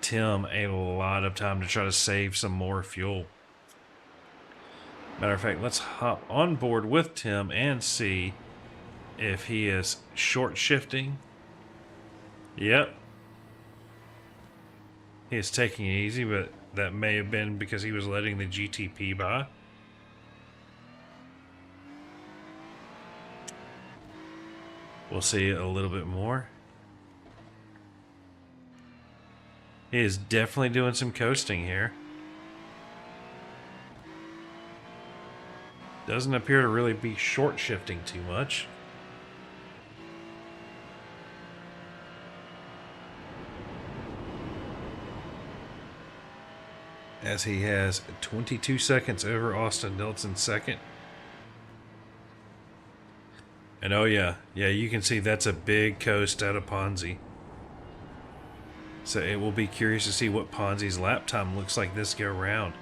Tim a lot of time to try to save some more fuel. Matter of fact, let's hop on board with Tim and see if he is short shifting. Yep. He is taking it easy, but that may have been because he was letting the GTP by. We'll see a little bit more. He is definitely doing some coasting here. Doesn't appear to really be short shifting too much. As he has 22 seconds over Austin Dillon second. And oh yeah, you can see that's a big coast out of Ponzi. So it will be curious to see what Ponzi's lap time looks like this go round.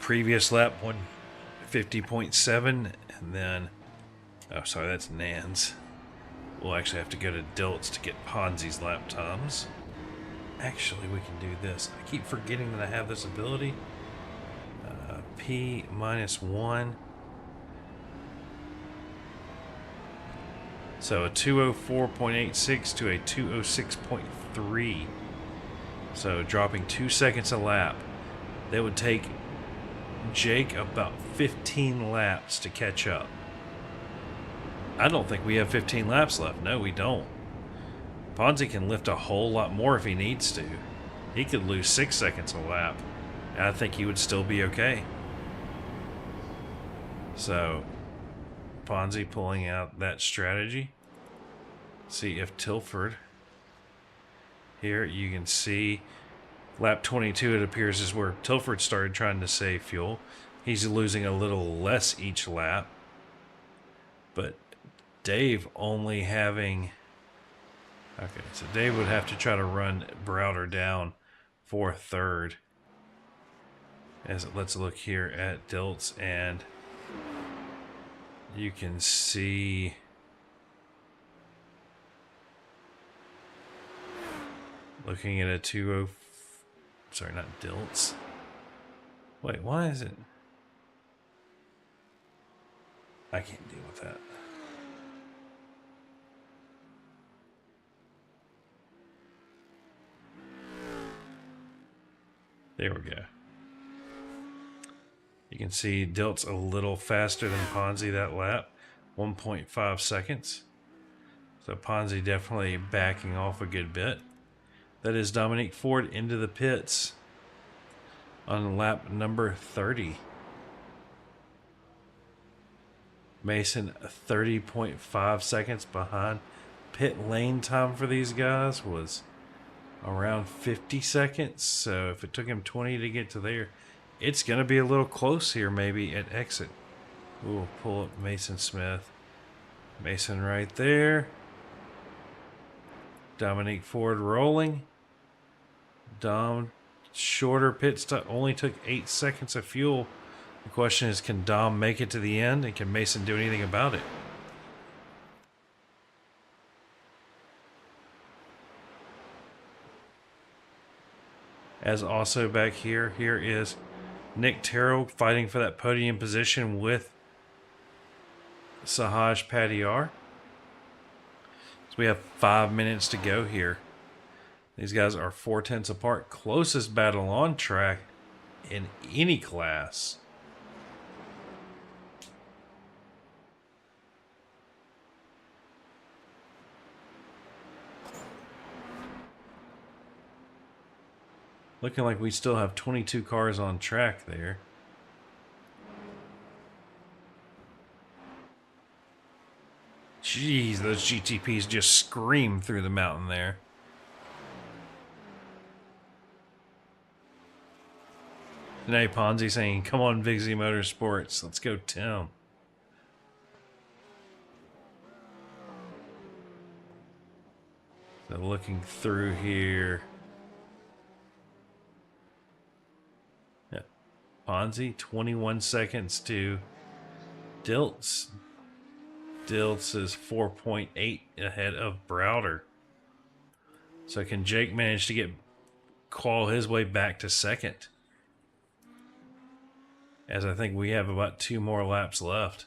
Previous lap 150.7, and then, oh sorry, that's Nan's. We'll actually have to go to Dilt's to get Ponzi's lap times. Actually, we can do this. I keep forgetting that I have this ability. P minus 1. So a 204.86 to a 206.3. So dropping 2 seconds a lap. That would take Jake about 15 laps to catch up. I don't think we have 15 laps left. No, we don't. Ponzi can lift a whole lot more if he needs to. He could lose 6 seconds a lap, and I think he would still be okay. So, Ponzi pulling out that strategy. See if Tilford. Here you can see lap 22, it appears, is where Tilford started trying to save fuel. He's losing a little less each lap. But Dave only having... Okay, so Dave would have to try to run Browder down for third. Let's look here at Dilt's, and you can see looking at a 2.0. Sorry, not Dilt's. Wait, why is it? I can't deal with that. There we go. You can see Dilt's a little faster than Ponzi that lap, 1.5 seconds. So Ponzi definitely backing off a good bit. That is Dominique Ford into the pits on lap number 30. Mason 30.5 seconds behind. Pit lane time for these guys was around 50 seconds. So if it took him 20 to get to there, it's going to be a little close here maybe at exit. We'll pull up Mason Smith. Mason right there. Dominique Ford rolling. Dom, shorter pit stop, only took 8 seconds of fuel. The question is, can Dom make it to the end, and can Mason do anything about it? As also back here, here is Nick Terrell fighting for that podium position with Sahaj Padiyar. So we have 5 minutes to go here. These guys are 4/10 apart. Closest battle on track in any class. Looking like we still have 22 cars on track there. Jeez, those GTPs just scream through the mountain there. Now Ponzi saying, come on, Vigsy Motorsports. Let's go, Tim. So looking through here. Yeah. Ponzi, 21 seconds to Dilts. Dilts is 4.8 ahead of Browder. So can Jake manage to claw his way back to second? As I think we have about 2 more laps left.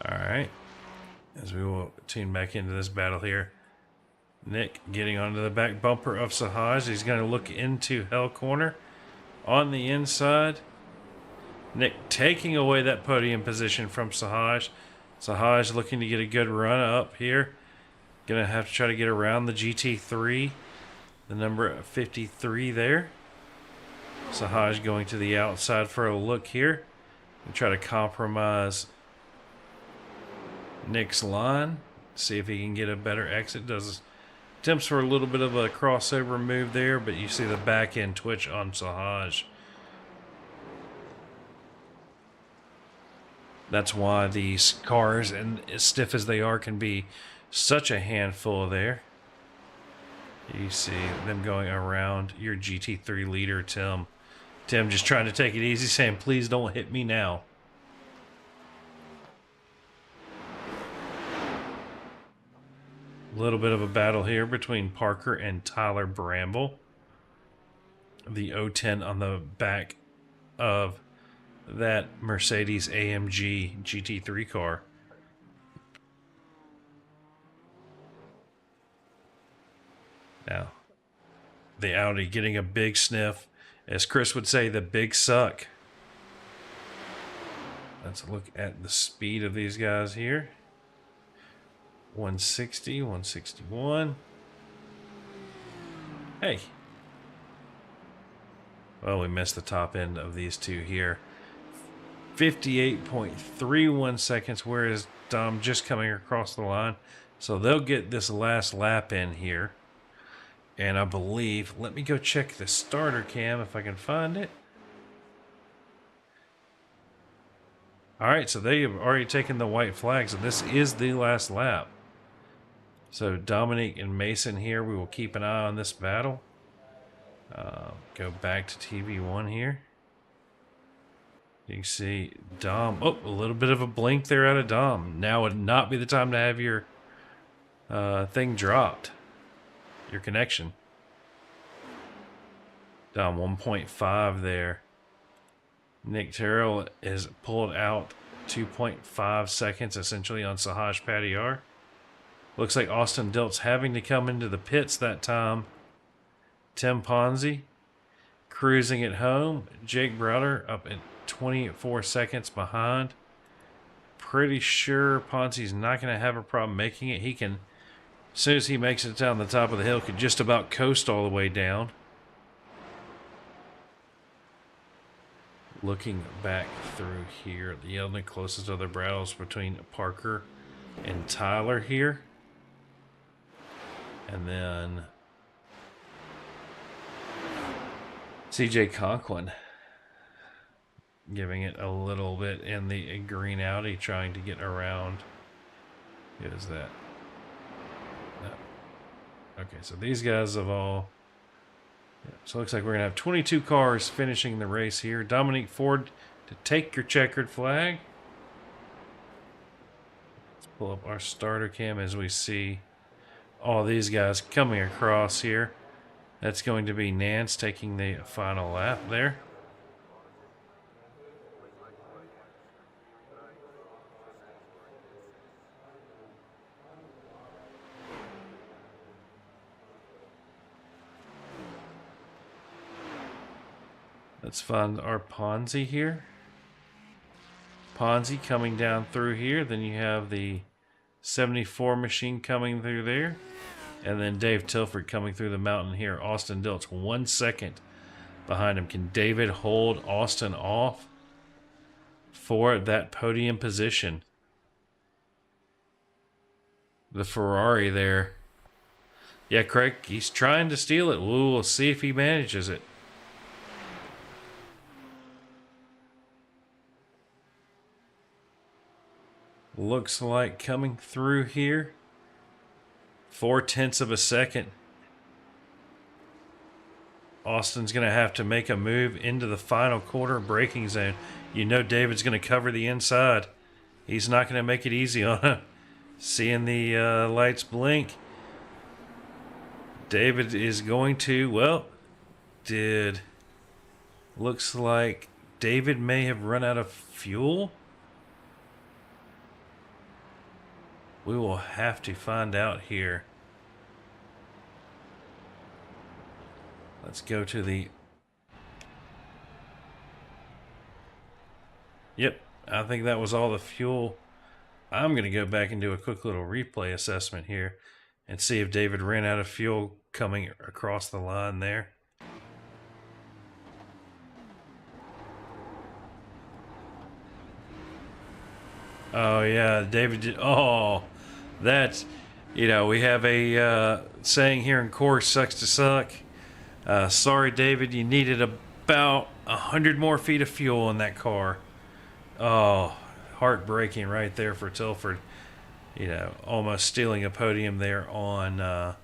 All right, as we will tune back into this battle here. Nick getting onto the back bumper of Sahaj. He's going to look into Hell Corner on the inside. Nick taking away that podium position from Sahaj. Sahaj looking to get a good run up here. Going to have to try to get around the GT3, the number 53 there. Sahaj going to the outside for a look here and try to compromise Nick's line. See if he can get a better exit. Attempts for a little bit of a crossover move there, but you see the back end twitch on Sahaj. That's why these cars, and as stiff as they are, can be such a handful there. You see them going around your GT3 leader, Tim. Tim just trying to take it easy, saying, please don't hit me now. A little bit of a battle here between Parker and Tyler Bramble. The 010 on the back of that Mercedes AMG GT3 car. Now, the Audi getting a big sniff. As Chris would say, the big suck. Let's look at the speed of these guys here. 160, 161. Hey. Well, we missed the top end of these two here. 58.31 seconds, whereas Dom just coming across the line. So they'll get this last lap in here. And I believe, let me go check the starter cam if I can find it. All right, so they have already taken the white flag, so this is the last lap. So Dominique and Mason here, we will keep an eye on this battle. Go back to TV1 here. You can see Dom, oh, a little bit of a blink there out of Dom. Now would not be the time to have your thing dropped. Your connection. Dom 1.5 there. Nick Terrell is pulled out 2.5 seconds essentially on Sahaj Padiyar. Looks like Austin Dilt's having to come into the pits that time. Tim Ponzi cruising it home. Jake Browder up at 24 seconds behind. Pretty sure Ponzi's not going to have a problem making it. He can, as soon as he makes it down the top of the hill, could just about coast all the way down. Looking back through here, the only closest other battles between Parker and Tyler here. And then CJ Conklin giving it a little bit in the green Audi, trying to get around. What is that? Okay, so these guys have all... So it looks like we're going to have 22 cars finishing the race here. Dominique Ford to take your checkered flag. Let's pull up our starter cam as we see all these guys coming across here. That's going to be Nance taking the final lap there. Let's find our Ponzi here. Ponzi coming down through here. Then you have the 74 machine coming through there. And then Dave Tilford coming through the mountain here. Austin Dilts 1 second behind him. Can David hold Austin off for that podium position? The Ferrari there. Yeah, Craig, he's trying to steal it. We'll see if he manages it. Looks like coming through here, 0.4 of a second. Austin's going to have to make a move into the final quarter braking zone. You know David's going to cover the inside. He's not going to make it easy on him. Seeing the lights blink. David is going to, well, looks like David may have run out of fuel. We will have to find out here. Let's go to the... Yep, I think that was all the fuel. I'm going to go back and do a quick little replay assessment here and see if David ran out of fuel coming across the line there. Oh, yeah, David did... Oh... That's, you know, we have a saying here in course, sucks to suck. Sorry, David, you needed about 100 more feet of fuel in that car. Oh, heartbreaking right there for Tilford. You know, almost stealing a podium there on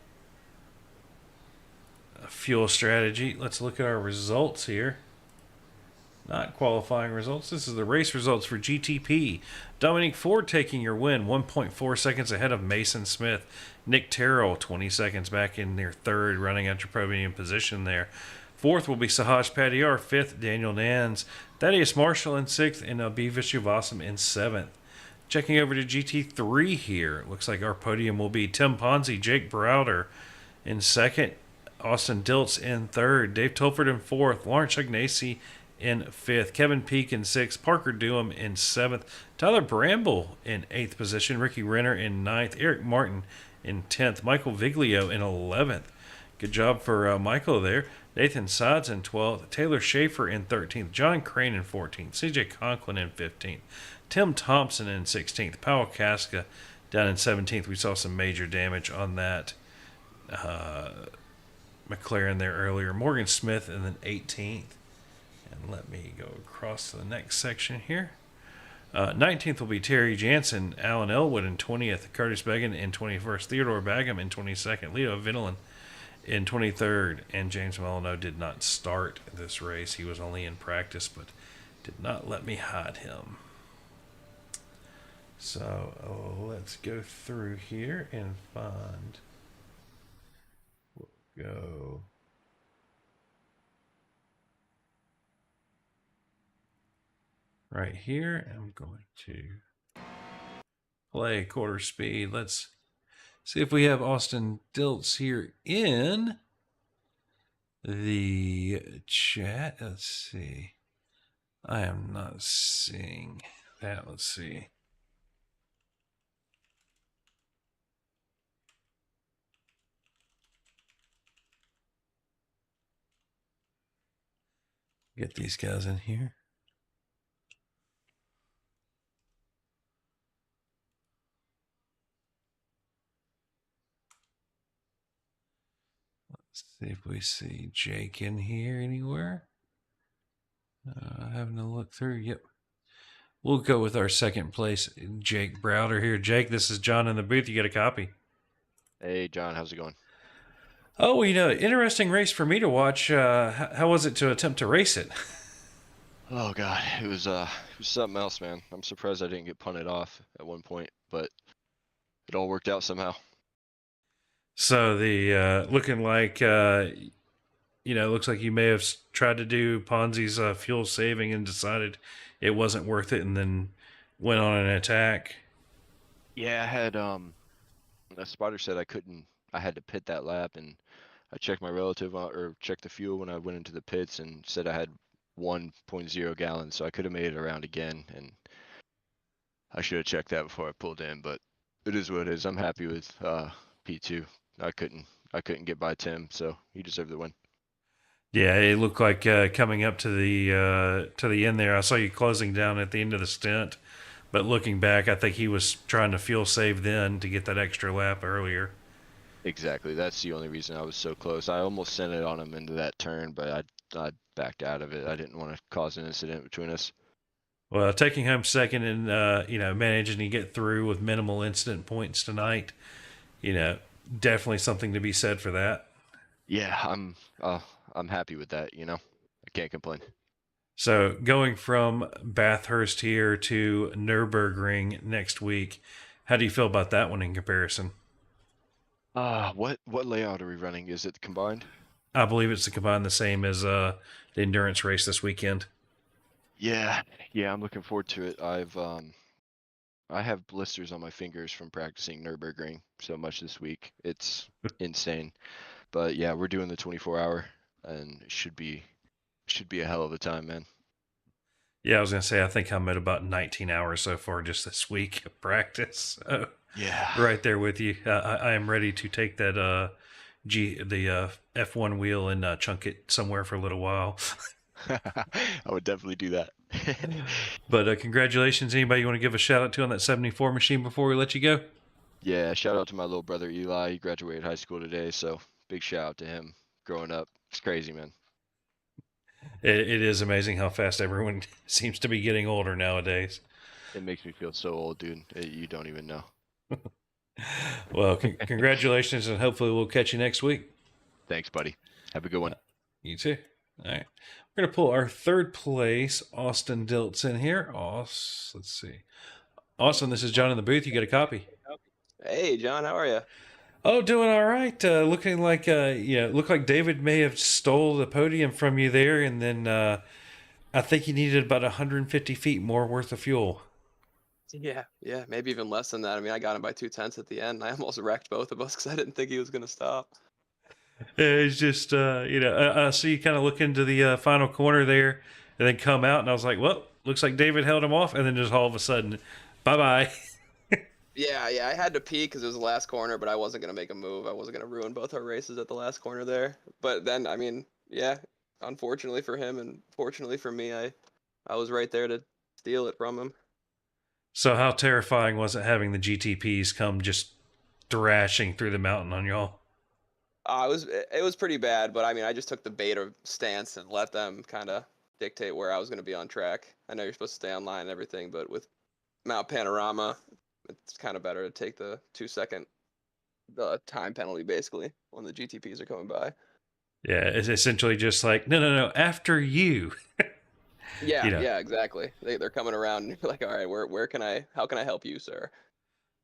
fuel strategy. Let's look at our results here. Not qualifying results. This is the race results for GTP. Dominique Ford taking your win, 1.4 seconds ahead of Mason Smith. Nick Terrell, 20 seconds back in their third, running at your podium position there. Fourth will be Sahaj Padiyar. Fifth, Daniel Nans. Thaddeus Marshall in sixth, and Abhi Vishwasam in seventh. Checking over to GT3 here. It looks like our podium will be Tim Ponzi, Jake Browder in second, Austin Dilts in third, Dave Tilford in fourth, Lawrence Ignacy in fifth, Kevin Peake in sixth, Parker Dewam in seventh, Tyler Bramble in eighth position, Ricky Renner in ninth, Eric Martin in 10th, Michael Viglio in 11th. Good job for Michael there. Nathan Sides in 12th, Taylor Schaefer in 13th, John Crane in 14th, CJ Conklin in 15th, Tim Thompson in 16th, Powell Casca down in 17th. We saw some major damage on that McLaren there earlier. Morgan Smith in the 18th. And let me go across to the next section here. 19th will be Terry Jansen, Alan Elwood in 20th, Curtis Began in 21st, Theodore Bagham in 22nd, Leo Vinelin in 23rd, and James Molyneux did not start this race. He was only in practice, but did not let me hide him. So let's go through here and find... We'll go... right here. I'm going to play quarter speed. Let's see if we have Austin Dilts here in the chat. Let's see. I am not seeing that. Let's see. Get these guys in here. See if we see Jake in here anywhere. Having a look through. Yep. We'll go with our second place, Jake Browder here. Jake, this is John in the booth. You got a copy? Hey, John. How's it going? Oh, interesting race for me to watch. How was it to attempt to race it? Oh God, it was something else, man. I'm surprised I didn't get punted off at one point, but it all worked out somehow. So the looking like looks like you may have tried to do Ponzi's fuel saving and decided it wasn't worth it, and then went on an attack. Yeah, I had a spotter said I couldn't. I had to pit that lap, and I checked my relative or checked the fuel when I went into the pits, and said I had 1.0 gallons, so I could have made it around again, and I should have checked that before I pulled in. But it is what it is. I'm happy with P2. I couldn't get by Tim, so he deserved the win. Yeah, it looked like coming up to the end there. I saw you closing down at the end of the stint, but looking back, I think he was trying to fuel save then to get that extra lap earlier. Exactly. That's the only reason I was so close. I almost sent it on him into that turn, but I backed out of it. I didn't want to cause an incident between us. Well, taking home second and managing to get through with minimal incident points tonight, definitely something to be said for that. Yeah, I'm happy with that. I can't complain. So going from Bathurst here to Nürburgring next week, how do you feel about that one in comparison? What layout are we running? Is it combined? I believe it's to combine the same as the endurance race this weekend. Yeah, I'm looking forward to it. I have blisters on my fingers from practicing Nürburgring so much this week. It's insane. But yeah, we're doing the 24-hour, and it should be a hell of a time, man. Yeah, I was going to say, I think I'm at about 19 hours so far just this week of practice. So, Yeah. right there with you. I am ready to take that F1 wheel and chunk it somewhere for a little while. I would definitely do that. But congratulations. Anybody you want to give a shout out to on that 74 machine before we let you go? Yeah, shout out to my little brother Eli. He graduated high school today, so big shout out to him growing up. It's crazy, man. It is amazing how fast everyone seems to be getting older nowadays. It makes me feel so old, dude. You don't even know. Well, congratulations, and hopefully we'll catch you next week. Thanks, buddy. Have a good one. You too. All right. We're going to pull our third place, Austin Diltz, in here. Let's see. Austin, this is John in the booth. You got a copy. Hey, John, how are you? Oh, doing all right. Looking like, looked like David may have stole the podium from you there, and then I think he needed about 150 feet more worth of fuel. Yeah, maybe even less than that. I mean, I got him by 2/10 at the end. I almost wrecked both of us because I didn't think he was going to stop. It's just, I see you kind of look into the final corner there and then come out, and I was like, well, looks like David held him off, and then just all of a sudden, bye-bye. Yeah, I had to pee because it was the last corner, but I wasn't going to make a move. I wasn't going to ruin both our races at the last corner there. But then, I mean, yeah, unfortunately for him and fortunately for me, I was right there to steal it from him. So how terrifying was it having the GTPs come just thrashing through the mountain on y'all? It was pretty bad, but I mean, I just took the beta stance and let them kind of dictate where I was going to be on track. I know you're supposed to stay on line and everything, but with Mount Panorama, it's kind of better to take the 2-second time penalty basically when the GTPs are coming by. Yeah, it's essentially just like, no, after you. Yeah, yeah, exactly. They're coming around and you're like, all right, how can I help you, sir?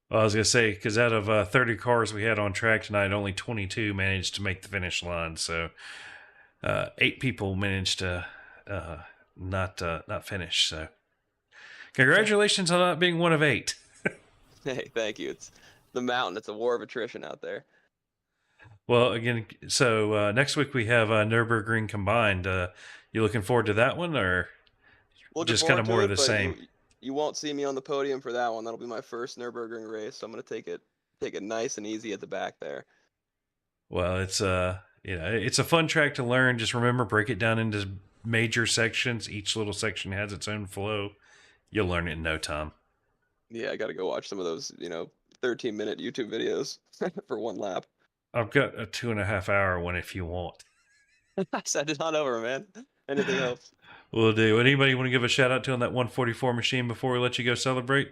Well, I was going to say, because out of 30 cars we had on track tonight, only 22 managed to make the finish line. So 8 people managed to not finish. So congratulations on not being one of 8. Hey, thank you. It's the mountain. It's a war of attrition out there. Well, again, so next week we have Nürburgring combined. You looking forward to that one, or just kind of more of the same? You won't see me on the podium for that one. That'll be my first Nürburgring race, so I'm gonna take it nice and easy at the back there. Well, it's it's a fun track to learn. Just remember, break it down into major sections. Each little section has its own flow. You'll learn it in no time. Yeah, I got to go watch some of those, 13-minute YouTube videos for one lap. I've got a 2.5 hour one if you want. Send it on over, man. Anything else? Will do. Anybody want to give a shout out to on that 144 machine before we let you go celebrate?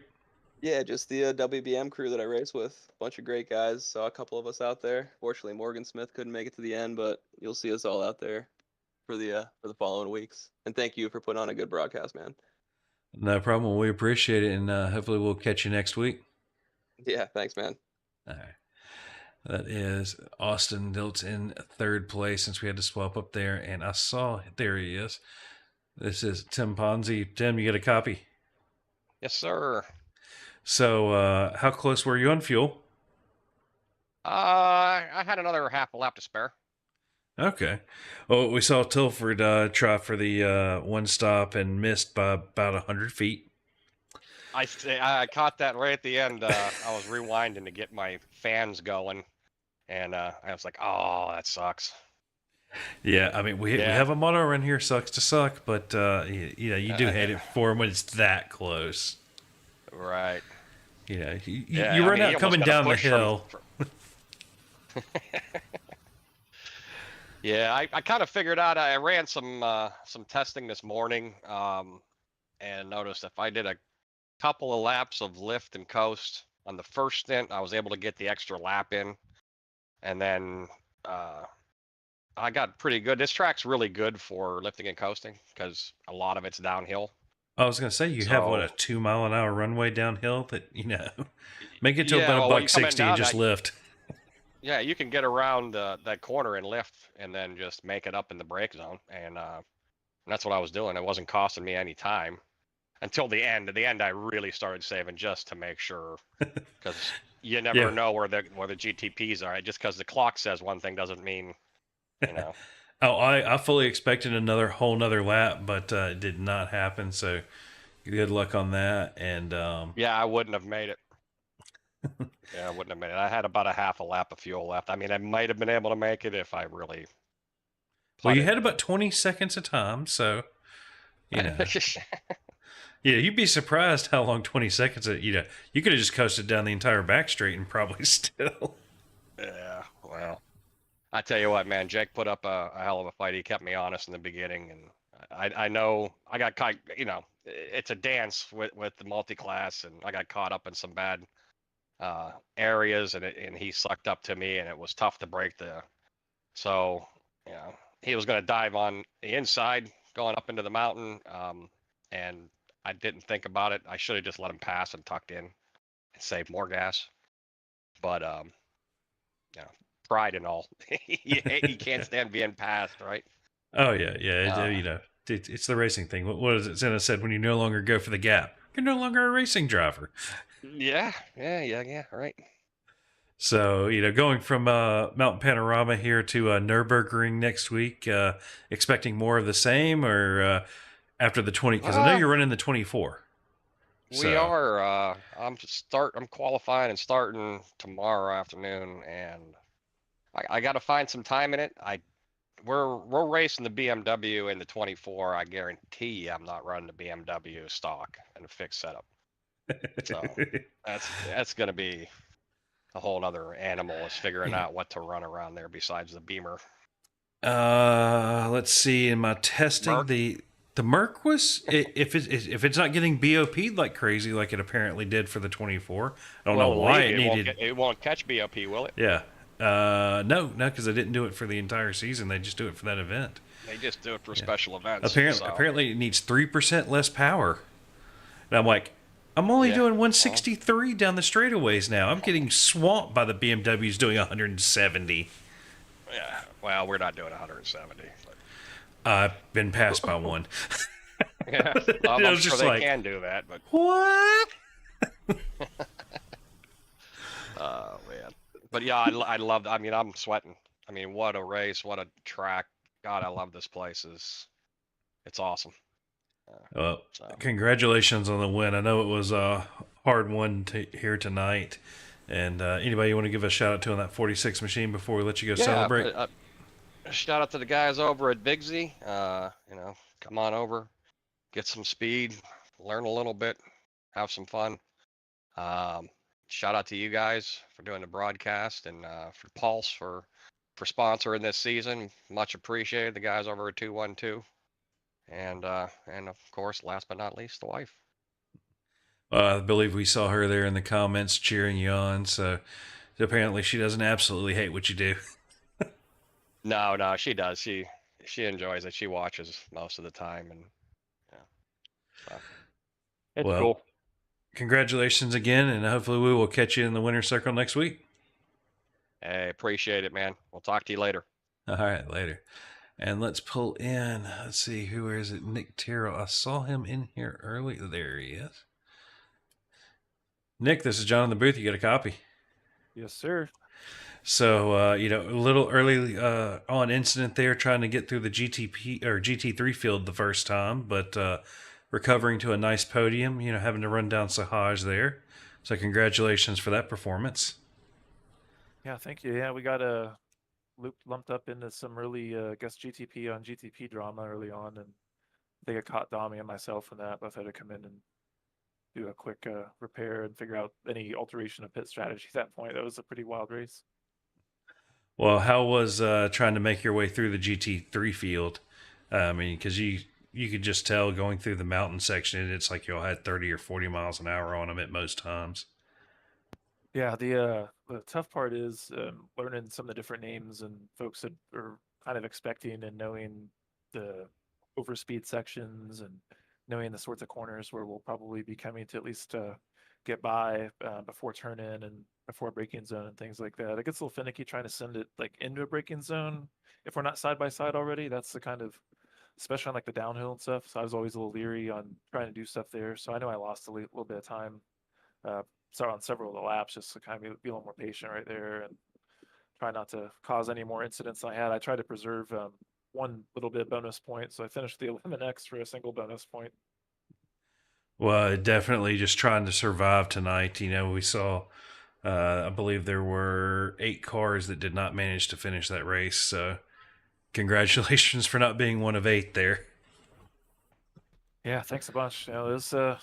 Yeah, just the WBM crew that I race with. A bunch of great guys. Saw a couple of us out there. Fortunately, Morgan Smith couldn't make it to the end, but you'll see us all out there for the following weeks. And thank you for putting on a good broadcast, man. No problem. We appreciate it, and hopefully we'll catch you next week. Yeah, thanks, man. All right. That is Austin Diltz in third place since we had to swap up there, and I saw there he is. This is Tim Ponzi. Tim, you get a copy? Yes, sir. So, how close were you on fuel? I had another half a lap to spare. Okay. Well, we saw Tilford try for the one stop and missed by about 100 feet. I caught that right at the end. I was rewinding to get my fans going, and I was like, "Oh, that sucks." Yeah, I mean, we have a motto around here: "Sucks to suck," but you do hate it for him when it's that close. Right. You know, you Yeah, run he out almost coming got a down the push hill. Yeah, I kind of figured out. I ran some testing this morning, and noticed if I did a couple of laps of lift and coast on the first stint, I was able to get the extra lap in, and then I got pretty good. This track's really good for lifting and coasting because a lot of it's downhill. I was gonna say you have what, a So 2-mile-an-hour runway downhill that make it to yeah, about well, a when you buck come in 60 and down just that, lift. yeah, you can get around that corner and lift, and then just make it up in the brake zone, and that's what I was doing. It wasn't costing me any time until the end. At the end, I really started saving just to make sure, because you never Yeah. know where the GTPs are. Just because the clock says one thing doesn't mean, you know. Oh, I fully expected another whole nother lap, but it did not happen. So good luck on that. And Yeah, I wouldn't have made it. Yeah, I wouldn't have made it. I had about a half a lap of fuel left. I mean, I might have been able to make it if I really. well, you had about 20 seconds of time, so yeah, you'd be surprised how long 20 seconds. You could have just coasted down the entire back straight and probably still. Yeah, well, I tell you what, man, Jake put up a hell of a fight. He kept me honest in the beginning, and I know I got caught. It's a dance with the multi-class, and I got caught up in some bad areas, and he sucked up to me, and it was tough to break the. So, he was going to dive on the inside, going up into the mountain, and I didn't think about it. I should have just let him pass and tucked in and saved more gas. But pride and all, you can't stand being passed, right? Oh yeah. It's the racing thing. What is it? Senna said, when you no longer go for the gap, you're no longer a racing driver. Yeah, right. So, going from Mount Panorama here to Nürburgring next week, expecting more of the same, or after the 20, because I know you're running the 24. We are. I'm qualifying and starting tomorrow afternoon, and I got to find some time in it. We're racing the BMW in the 24. I guarantee I'm not running the BMW stock and a fixed setup. So that's going to be a whole other animal, is figuring out what to run around there besides the Beamer. Let's see. In my testing, Merc? the Merc was, if it's not getting BOP'd like crazy, like it apparently did for the 24. I don't know why it needed. It won't catch BOP, will it? Yeah. No, because they didn't do it for the entire season. They just do it for that event. They just do it for special events. Apparently, it needs 3% less power. And I'm like, I'm only doing 163 down the straightaways now. I'm getting swamped by the BMWs doing 170. Yeah, well, we're not doing 170. But... I've been passed by one. Yeah, I'm sure they can do that, but what? Oh man, but yeah, I loved. I mean, I'm sweating. I mean, what a race, what a track. God, I love this place. It's awesome. Well, congratulations on the win. I know it was a hard one here tonight. And anybody you want to give a shout out to on that 46 machine before we let you go celebrate? Shout out to the guys over at Bigsy. Come on over, get some speed, learn a little bit, have some fun. Shout out to you guys for doing the broadcast, and for Pulse for sponsoring this season. Much appreciated. The guys over at 212. And of course, last but not least, the wife. I believe we saw her there in the comments cheering you on. So apparently she doesn't absolutely hate what you do. No, she does. She enjoys it. She watches most of the time, and yeah, so it's Well, cool. congratulations again, and hopefully we will catch you in the winner's circle next week. Hey, appreciate it, man. We'll talk to you later. All right, later. And let's pull in. Let's see, who is it? Nick Terrell. I saw him in here early. There he is. Nick, this is John in the booth. You got a copy? Yes, sir. So, a little early on incident there, trying to get through the GTP or GT3 field the first time, but recovering to a nice podium, having to run down Sahaj there. So congratulations for that performance. Yeah, thank you. Yeah, we got lumped up into some early, I guess, GTP on GTP drama early on, and I think I caught Dami and myself in that. Both had to come in and do a quick repair and figure out any alteration of pit strategy at that point. That was a pretty wild race. Well, how was trying to make your way through the GT3 field? I mean, because you could just tell going through the mountain section, it's like you all had 30 or 40 miles an hour on them at most times. Yeah, the tough part is learning some of the different names and folks that are kind of expecting and knowing the overspeed sections and knowing the sorts of corners where we'll probably be coming to at least get by before turn in and before braking zone and things like that. It gets a little finicky trying to send it like into a braking zone if we're not side by side already. That's the kind of, especially on like the downhill and stuff. So I was always a little leery on trying to do stuff there. So I know I lost a little bit of time. So on several of the laps, just to kind of be a little more patient right there and try not to cause any more incidents than I had. I tried to preserve one little bit of bonus point, so I finished the 11X for a single bonus point. Well, definitely just trying to survive tonight. We saw, I believe there were 8 cars that did not manage to finish that race. So congratulations for not being one of 8 there. Yeah, thanks a bunch. It's a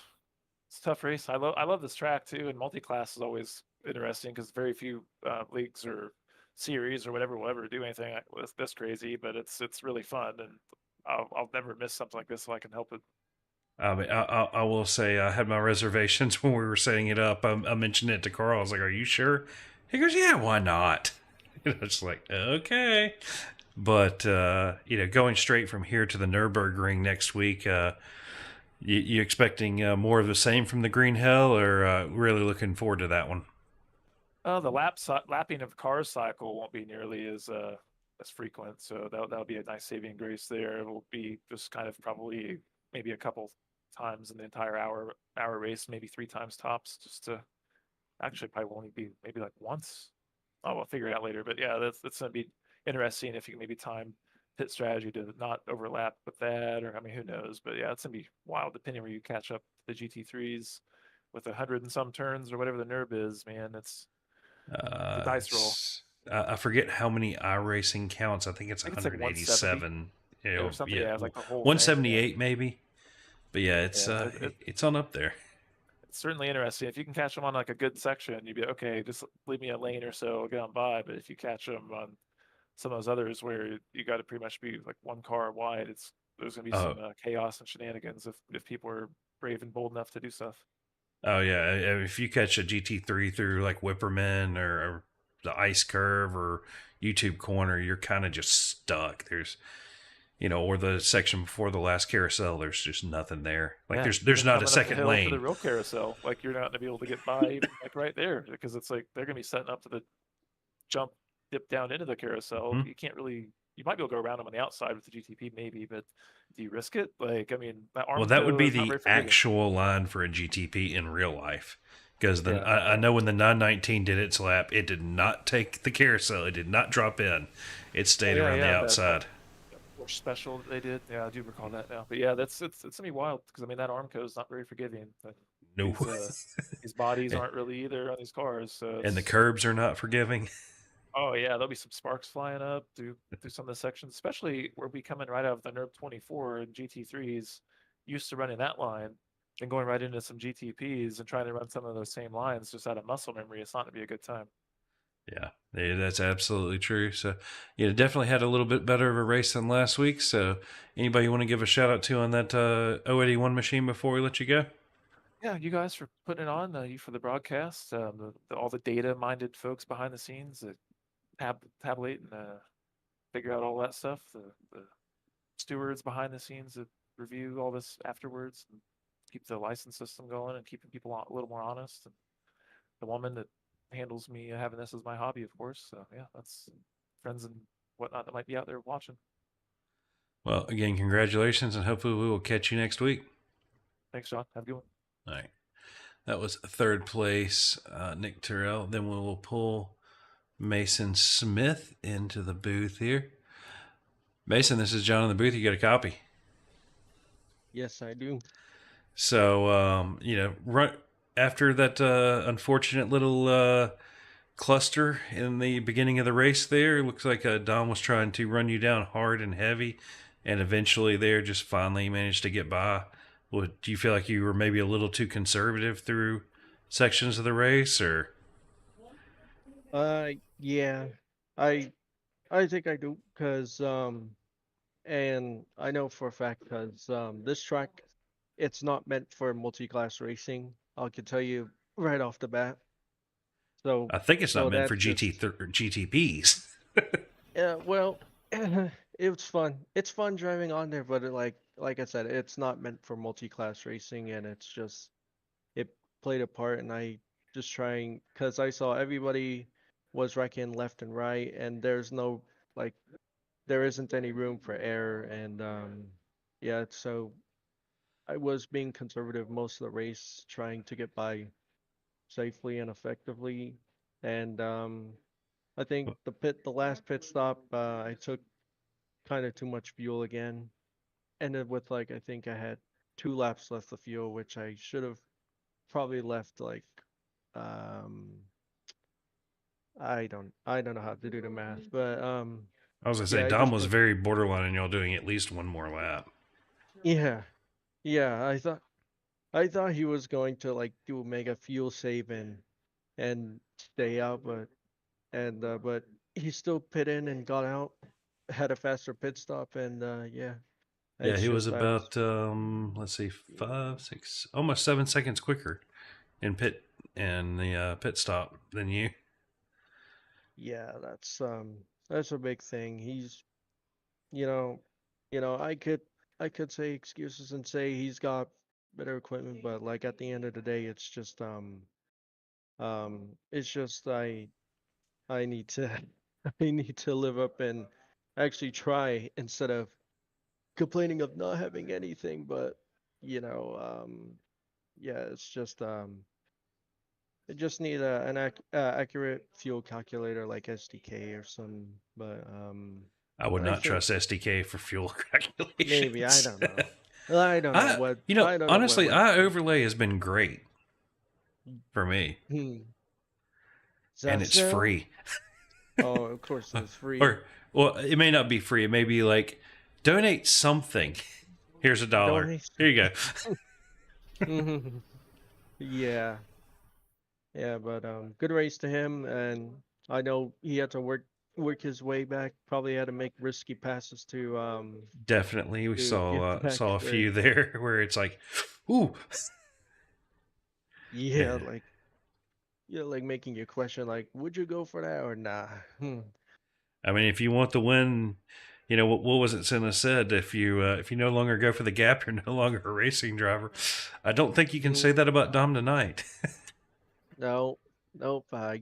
tough race. I love this track too, and multi-class is always interesting because very few leagues or series or whatever will ever do anything this crazy. But it's really fun, and I'll never miss something like this if I can help it. I mean, I will say I had my reservations when we were setting it up. I mentioned it to Carl. I was like, "Are you sure?" He goes, "Yeah, why not?" It's like, okay. But going straight from here to the Nürburgring next week. You expecting more of the same from the Green Hell, or really looking forward to that one? The lapping of cars cycle won't be nearly as frequent, so that'll be a nice saving grace there. It will be just kind of probably maybe a couple times in the entire hour race, maybe 3 times tops. Just to actually probably only be maybe like once. Oh, we'll figure it out later. But yeah, that's gonna be interesting if you can maybe time pit strategy to not overlap with that, or I mean, who knows? But yeah, it's gonna be wild depending where you catch up the GT3s with 100 and some turns or whatever the NURB is. Man, it's the dice roll. I forget how many iRacing counts. I think it's I think it's like 187. or something. Yeah, it's like the whole 178 maybe. But yeah, it's on up there. It's certainly interesting. If you can catch them on like a good section, you'd be okay. Just leave me a lane or so, I'll get on by. But if you catch them on some of those others where you got to pretty much be like one car wide, there's gonna be some chaos and shenanigans if people are brave and bold enough to do stuff. Oh yeah, if you catch a GT3 through like Whipperman or the ice curve or YouTube corner, you're kind of just stuck. There's or the section before the last carousel, there's just nothing there. Like Yeah, there's not a second to lane. the real carousel, like you're not gonna be able to get by even like right there because it's like they're gonna be setting up to the jump dip down into the carousel. Mhm. You can't really. You might be able to go around them on the outside with the GTP maybe, but do you risk it? Like, I mean, that arm. Well, that would be is not the very forgiving. actual line for a GTP in real life. Because Yeah. I know when the 919 did its lap, it did not take the carousel. It did not drop in. It stayed around the outside. Or special they did. Yeah, I do recall that now. But yeah, it's gonna be wild because I mean that Armco is not very forgiving. But No. these bodies aren't really either on these cars. So And the it's- curbs are not forgiving. Oh yeah, there'll be some sparks flying up through some of the sections, especially where we coming right out of the NURB 24 and GT3s, used to running that line, and going right into some GTPs and trying to run some of those same lines just out of muscle memory. It's not gonna be a good time. Yeah, that's absolutely true. So, definitely had a little bit better of a race than last week. So, anybody you want to give a shout out to on that 081 machine before we let you go? Yeah, you guys for putting it on. You for the broadcast. All the data-minded folks behind the scenes that tabulate and figure out all that stuff. The stewards behind the scenes that review all this afterwards and keep the license system going and keeping people a little more honest. And the woman that handles me having this as my hobby, of course. So yeah, that's friends and whatnot that might be out there watching. Well, again, congratulations, and hopefully we will catch you next week. Thanks, John. Have a good one. All right. That was third place, Nick Terrell. Then we will pull Mason Smith into the booth here. Mason, this is John in the booth. You got a copy? Yes, I do. So, right after that unfortunate little cluster in the beginning of the race there, it looks like Dom was trying to run you down hard and heavy, and eventually there just finally managed to get by. Do you feel like you were maybe a little too conservative through sections of the race, or? Yeah, I think I do, cause and I know for a fact, cause this track, it's not meant for multi-class racing. I can tell you right off the bat. So, I think it's not meant for that's just GTPs. yeah. Well, it's fun. It's fun driving on there, but like I said, it's not meant for multi-class racing, and it's just it played a part, and I just trying because I saw everybody was wrecking left and right, and there's no like there isn't any room for error, and yeah, so I was being conservative most of the race, trying to get by safely and effectively, and I think the last pit stop, I took kind of too much fuel again, ended with like I think I had 2 laps left of fuel, which I should have probably left like um I don't know how to do the math, but I was going to say, yeah, I Dom just was put very borderline on y'all doing at least one more lap. yeah. Yeah, I thought he was going to like do a mega fuel save and stay out, but he still pit in and got out, had a faster pit stop, and yeah, Yeah, it's he was just I was about, let's see, 5, 6, almost 7 seconds quicker in the pit stop than you. yeah, that's a big thing. He's you know I could say excuses and say he's got better equipment, but like at the end of the day, it's just I need to I need to live up and actually try instead of complaining of not having anything. But you know, yeah, it's just I just need accurate fuel calculator like SDK or some. I would I not think trust SDK for fuel maybe I calculations. don't know. I don't know what I don't know what Honestly, would happen. iOverlay has been great for me, Hmm. Is and that it's so? free. Oh, of course it's free. Or, well, it may not be free. It may be like, donate something. Here's $1. Donate. Here you go. Yeah. Yeah, but good race to him, and I know he had to work his way back. Probably had to make risky passes Definitely, we to get back saw a straight. few there where it's like, ooh. Yeah, like like making you question like, would you go for that or nah? I mean, if you want the win, what was it Senna said? If you no longer go for the gap, you're no longer a racing driver. I don't think you can say that about Dom tonight. No, nope. I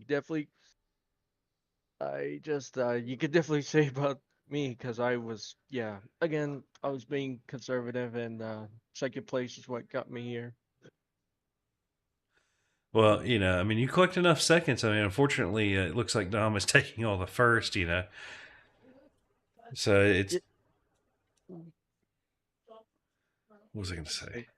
just you could definitely say about me because I was again I was being conservative, and second place is what got me here. Well, I mean, you collect enough seconds. I mean, unfortunately, it looks like Dom is taking all the first, So it's. What was I going to say?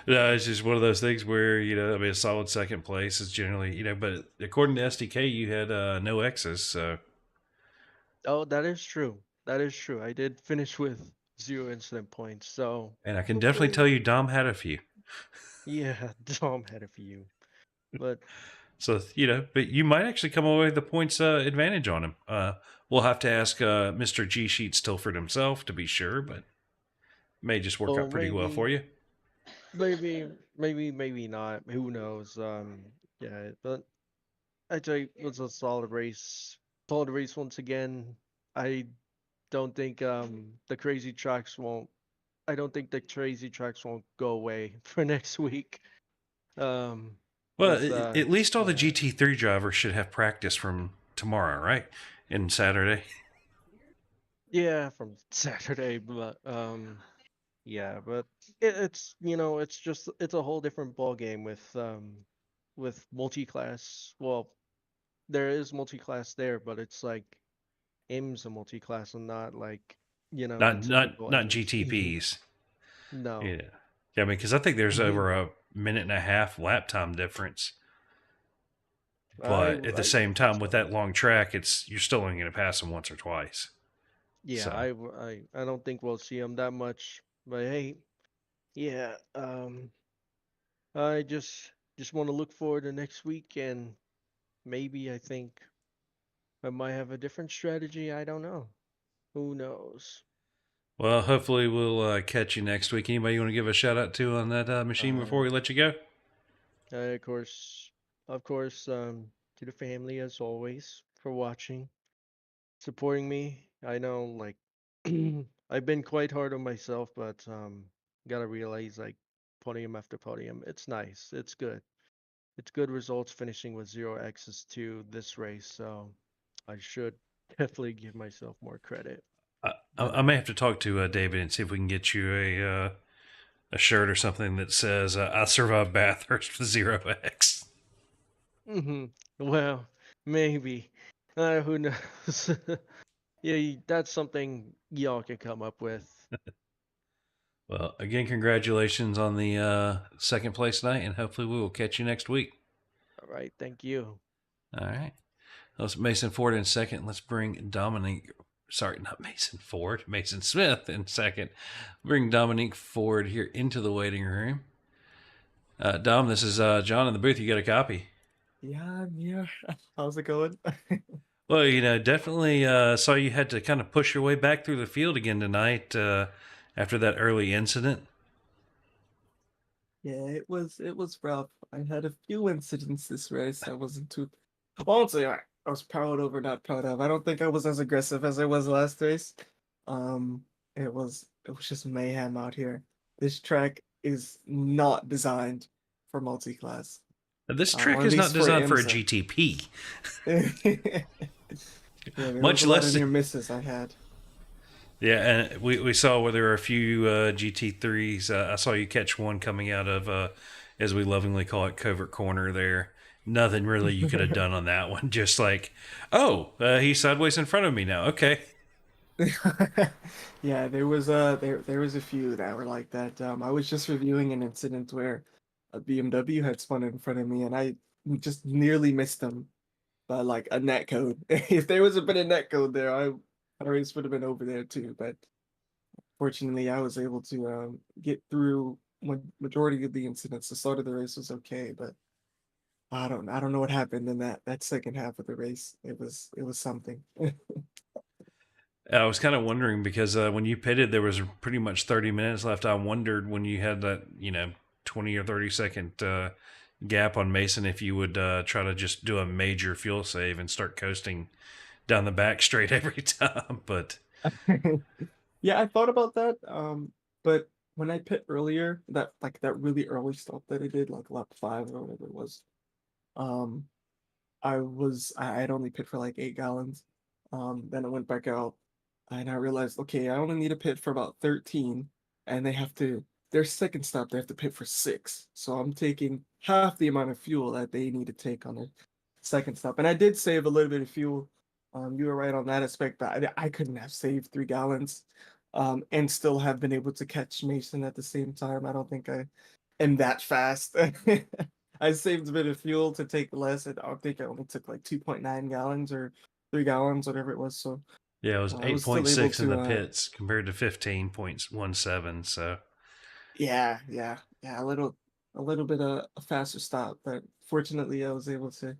No, it's just one of those things where, I mean, a solid second place is generally, but according to SDK, you had no X's, so. Oh, that is true. That is true. I did finish with 0 incident points, so And I can definitely tell you Dom had a few. yeah, Dom had a few. But So, but you might actually come away with the points advantage on him. We'll have to ask Mr. G Sheet Stilford himself to be sure, but may just work out pretty well for you. maybe not. Who knows? Yeah, but I tell you, it was a solid race. Solid race once again. I don't think the crazy tracks won't. I don't think the crazy tracks won't go away for next week. Um, Well, with at least all the yeah, GT3 drivers should have practice from tomorrow, right? And Saturday. yeah, from Saturday, but yeah, but it's it's just it's a whole different ball game with multi-class. Well, there is multi-class there, but it's like M's a multi-class and not like the Not not typical not M's. GTPs. No. Yeah. Yeah, I mean, because I think there's over a minute and a half lap time difference. But at the I same think time, with so. that long track, you're still only going to pass them once or twice. Yeah, So, I don't think we'll see him that much. But hey, yeah, I just want to look forward to next week and maybe I think I might have a different strategy. I don't know. Who knows? well, hopefully we'll catch you next week. Anybody you want to give a shout out to on that machine before Uh, we let you go? of course, to the family as always for watching, supporting me. I know, like, I've been quite hard on myself, but gotta realize like podium after podium, it's nice. It's good. It's good results finishing with 0 X's to this race, so I should definitely give myself more credit. But I may have to talk to David and see if we can get you a shirt or something that says "I survived Bathurst with 0x." hmm well, maybe. Who knows? Yeah, that's something y'all can come up with. Well, again, congratulations on the second place night, and hopefully we will catch you next week. All right, thank you. All right. Let's Mason Ford in second. Let's bring Dominique. Sorry, not Mason Ford. Mason Smith in second. Bring Dominique Ford here into the waiting room. Dom, this is John in the booth. You got a copy. Yeah, I'm here. How's it going? Well, definitely saw you had to kind of push your way back through the field again tonight after that early incident. Yeah, it was rough. I had a few incidents this race. I wasn't too honestly, I was proud of or not proud of. I don't think I was as aggressive as I was last race. Um, it was just mayhem out here. This track is not designed for multi-class. This track Or at is not least for designed for a IMSA. GTP, Yeah, there was much a lot less. of near misses I had. Yeah, and we saw where there were a few GT3s. I saw you catch one coming out of, as we lovingly call it, covert corner there. Nothing really you could have done on that one. Just like, oh, he's sideways in front of me now. Okay. Yeah, there was a few that were like that. I was just reviewing an incident where a BMW had spun in front of me and I just nearly missed them by like a net code. If there was a bit of net code there, my race would have been over there too. But fortunately, I was able to get through majority of the incidents. The start of the race was okay, but I don't know what happened in that second half of the race. It was something. I was kind of wondering because when you pitted, there was pretty much 30 minutes left. I wondered when you had that, 20 or 30 second gap on Mason if you would try to just do a major fuel save and start coasting down the back straight every time. But Yeah, I thought about that. But when I pit earlier, that really early stop that I did, like lap 5 or whatever it was, um, I had only pit for like 8 gallons. Then I went back out and I realized, okay, I only need to pit for about 13, and their second stop, they have to pit for 6. So I'm taking half the amount of fuel that they need to take on their second stop. And I did save a little bit of fuel. You were right on that aspect, but I couldn't have saved 3 gallons, and still have been able to catch Mason at the same time. I don't think I am that fast. I saved a bit of fuel to take less. I think I only took like 2.9 gallons or 3 gallons, whatever it was. So yeah, it was I was still able 8.6 in to, the pits compared to 15.17. So yeah, a little bit of a faster stop, but fortunately I was able to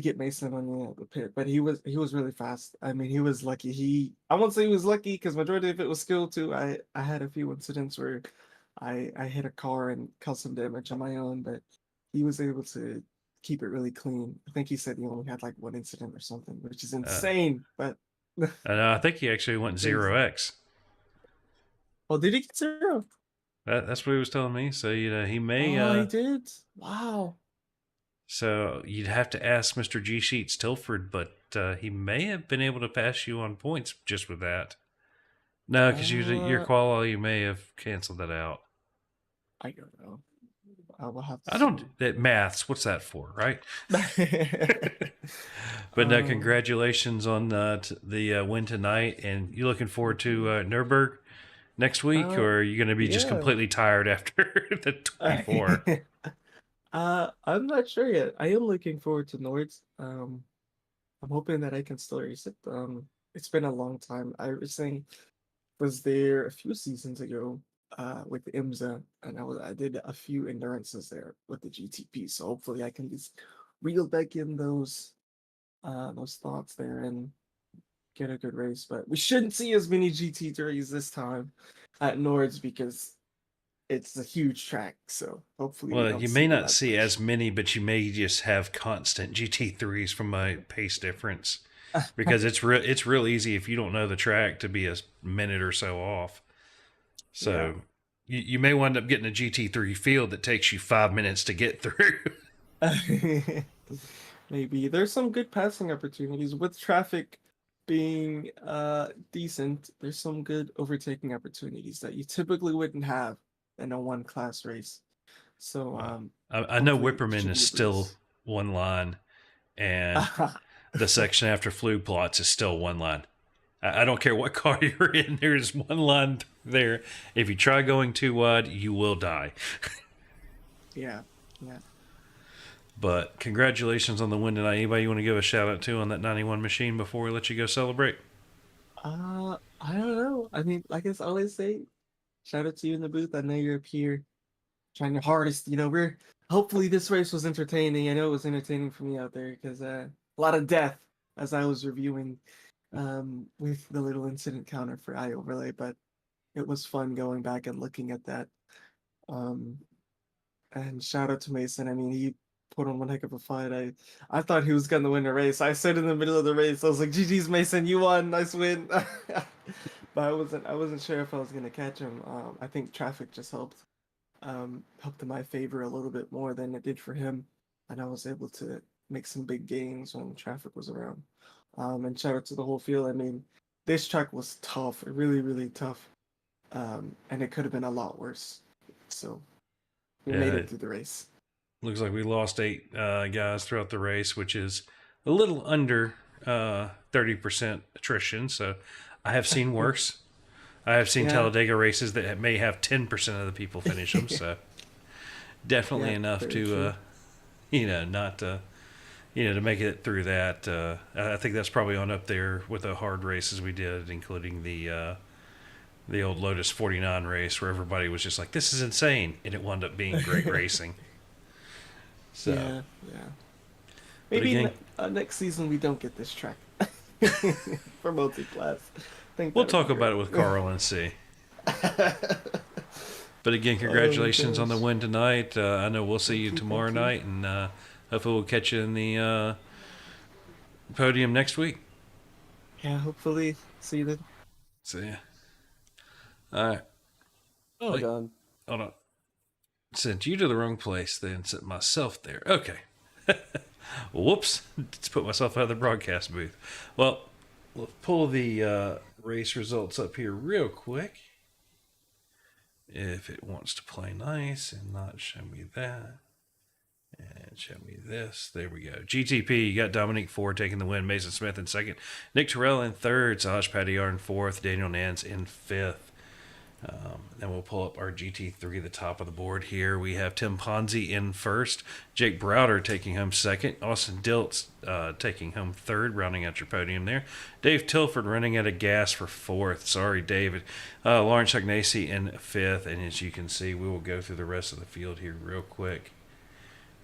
get Mason on the pit. But he was really fast. I mean, he was lucky. I won't say he was lucky because majority of it was skill too. I had a few incidents where I hit a car and caused some damage on my own, but he was able to keep it really clean. I think he said he only had like one incident or something, which is insane. But I think he actually went crazy. 0x. Oh, did he get 0? That's what he was telling me. So he may. Oh, he did. Wow. So you'd have to ask Mr. G Sheets Tilford, but he may have been able to pass you on points just with that. No, because your qual, you may have canceled that out. I don't know. I will have to. I don't. That maths. What's that for, right? But no, congratulations on the win tonight, and you looking forward to Nürburgring next week, or are you going to be just completely tired after the 24? I'm not sure yet. I am looking forward to Nords. I'm hoping that I can still race it. It's been a long time. iRacing was there a few seasons ago with IMSA, and I did a few endurances there with the GTP. So hopefully I can just reel back in those thoughts there and get a good race. But we shouldn't see as many GT3s this time at Nords because it's a huge track. So hopefully, well, you may not see as many, but you may just have constant GT3s from a pace difference. Because it's real easy if you don't know the track to be a minute or so off. So you may wind up getting a GT3 field that takes you 5 minutes to get through. Maybe there's some good passing opportunities with traffic being decent. There's some good overtaking opportunities that you typically wouldn't have in a one class race. So I know Whipperman is still one line, and the section after Flug plots is still one line. I don't care what car you're in, there's one line there. If you try going too wide, you will die. Yeah. But congratulations on the win tonight. Anybody you want to give a shout out to on that 91 machine before we let you go celebrate? I don't know. I mean, like I always say, shout out to you in the booth. I know you're up here trying your hardest. Hopefully this race was entertaining. I know it was entertaining for me out there because a lot of death as I was reviewing with the little incident counter for iOverlay, but it was fun going back and looking at that. And shout out to Mason. I mean, he put on one heck of a fight. I thought he was gonna win the race. I said in the middle of the race, I was like, "GG's Mason, you won, nice win." But I wasn't sure if I was gonna catch him. I think traffic just helped in my favor a little bit more than it did for him, and I was able to make some big gains when traffic was around. And shout out to the whole field. I mean, this track was tough, really, really tough, and it could have been a lot worse. So we made it through the race. Looks like we lost 8 guys throughout the race, which is a little under 30% attrition. So I have seen worse. I have seen Talladega races that may have 10% of the people finish them. So definitely enough to, not to make it through that. I think that's probably on up there with the hard races we did, including the old Lotus 49 race where everybody was just like, "This is insane," and it wound up being great racing. So yeah. Maybe next season we don't get this track for multi-class. We'll talk about it with Carl and see. But again, congratulations on the win tonight. I know we'll see you tomorrow night, and hopefully we'll catch you in the podium next week. Yeah, hopefully. See you then. See ya. All right. Oh, God. Hold on. Sent you to the wrong place, then sent myself there. Okay. Whoops. Just put myself out of the broadcast booth. Well, we'll pull the race results up here real quick. If it wants to play nice and not show me that. And show me this. There we go. GTP, you got Dominique Ford taking the win. Mason Smith in second. Nick Terrell in third. Saj Padillard in fourth. Daniel Nance in fifth. Then we'll pull up our GT3, the top of the board here. We have Tim Ponzi in first. Jake Browder taking home second. Austin Diltz taking home third, rounding out your podium there. Dave Tilford running out of gas for fourth. Sorry, David. Lawrence Agnesi in fifth. And as you can see, we will go through the rest of the field here real quick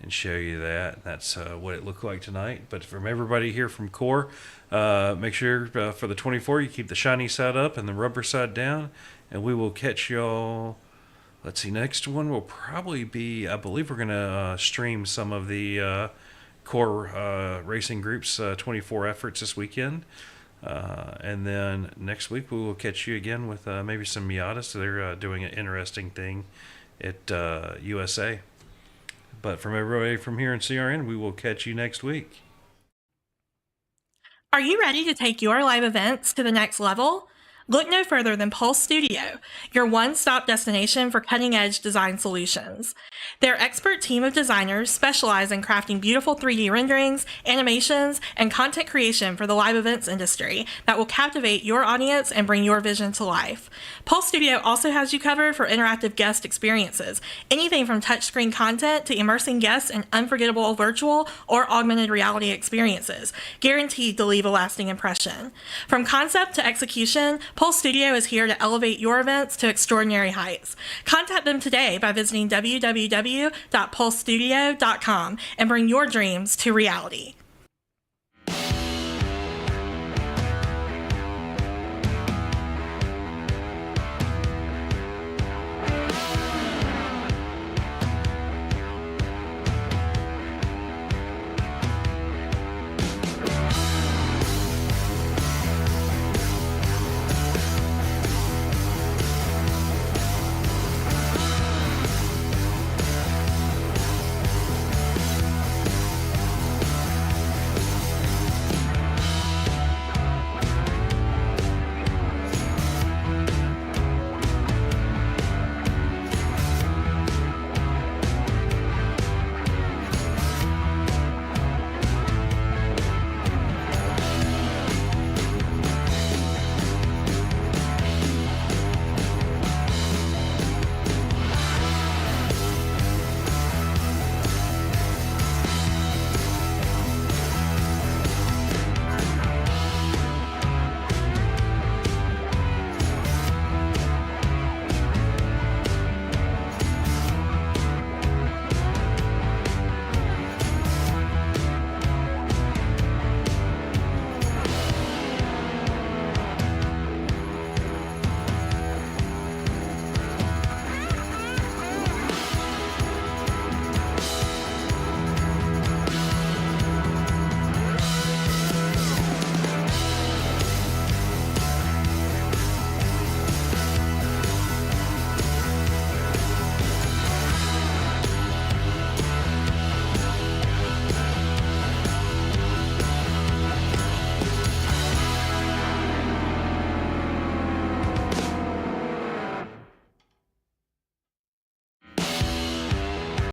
and show you that. That's what it looked like tonight. But from everybody here from Core, make sure for the 24 you keep the shiny side up and the rubber side down. And we will catch y'all let's see, next one will probably be, I believe we're going to stream some of the core racing groups 24 efforts this weekend. And then next week we will catch you again with maybe some Miatas. They're doing an interesting thing at USA. But from everybody from here in CRN, we will catch you next week. Are you ready to take your live events to the next level? Look no further than Pulse Studio, your one-stop destination for cutting-edge design solutions. Their expert team of designers specialize in crafting beautiful 3D renderings, animations, and content creation for the live events industry that will captivate your audience and bring your vision to life. Pulse Studio also has you covered for interactive guest experiences, anything from touchscreen content to immersing guests in unforgettable virtual or augmented reality experiences, guaranteed to leave a lasting impression. From concept to execution, Pulse Studio is here to elevate your events to extraordinary heights. Contact them today by visiting www.pulsestudio.com and bring your dreams to reality.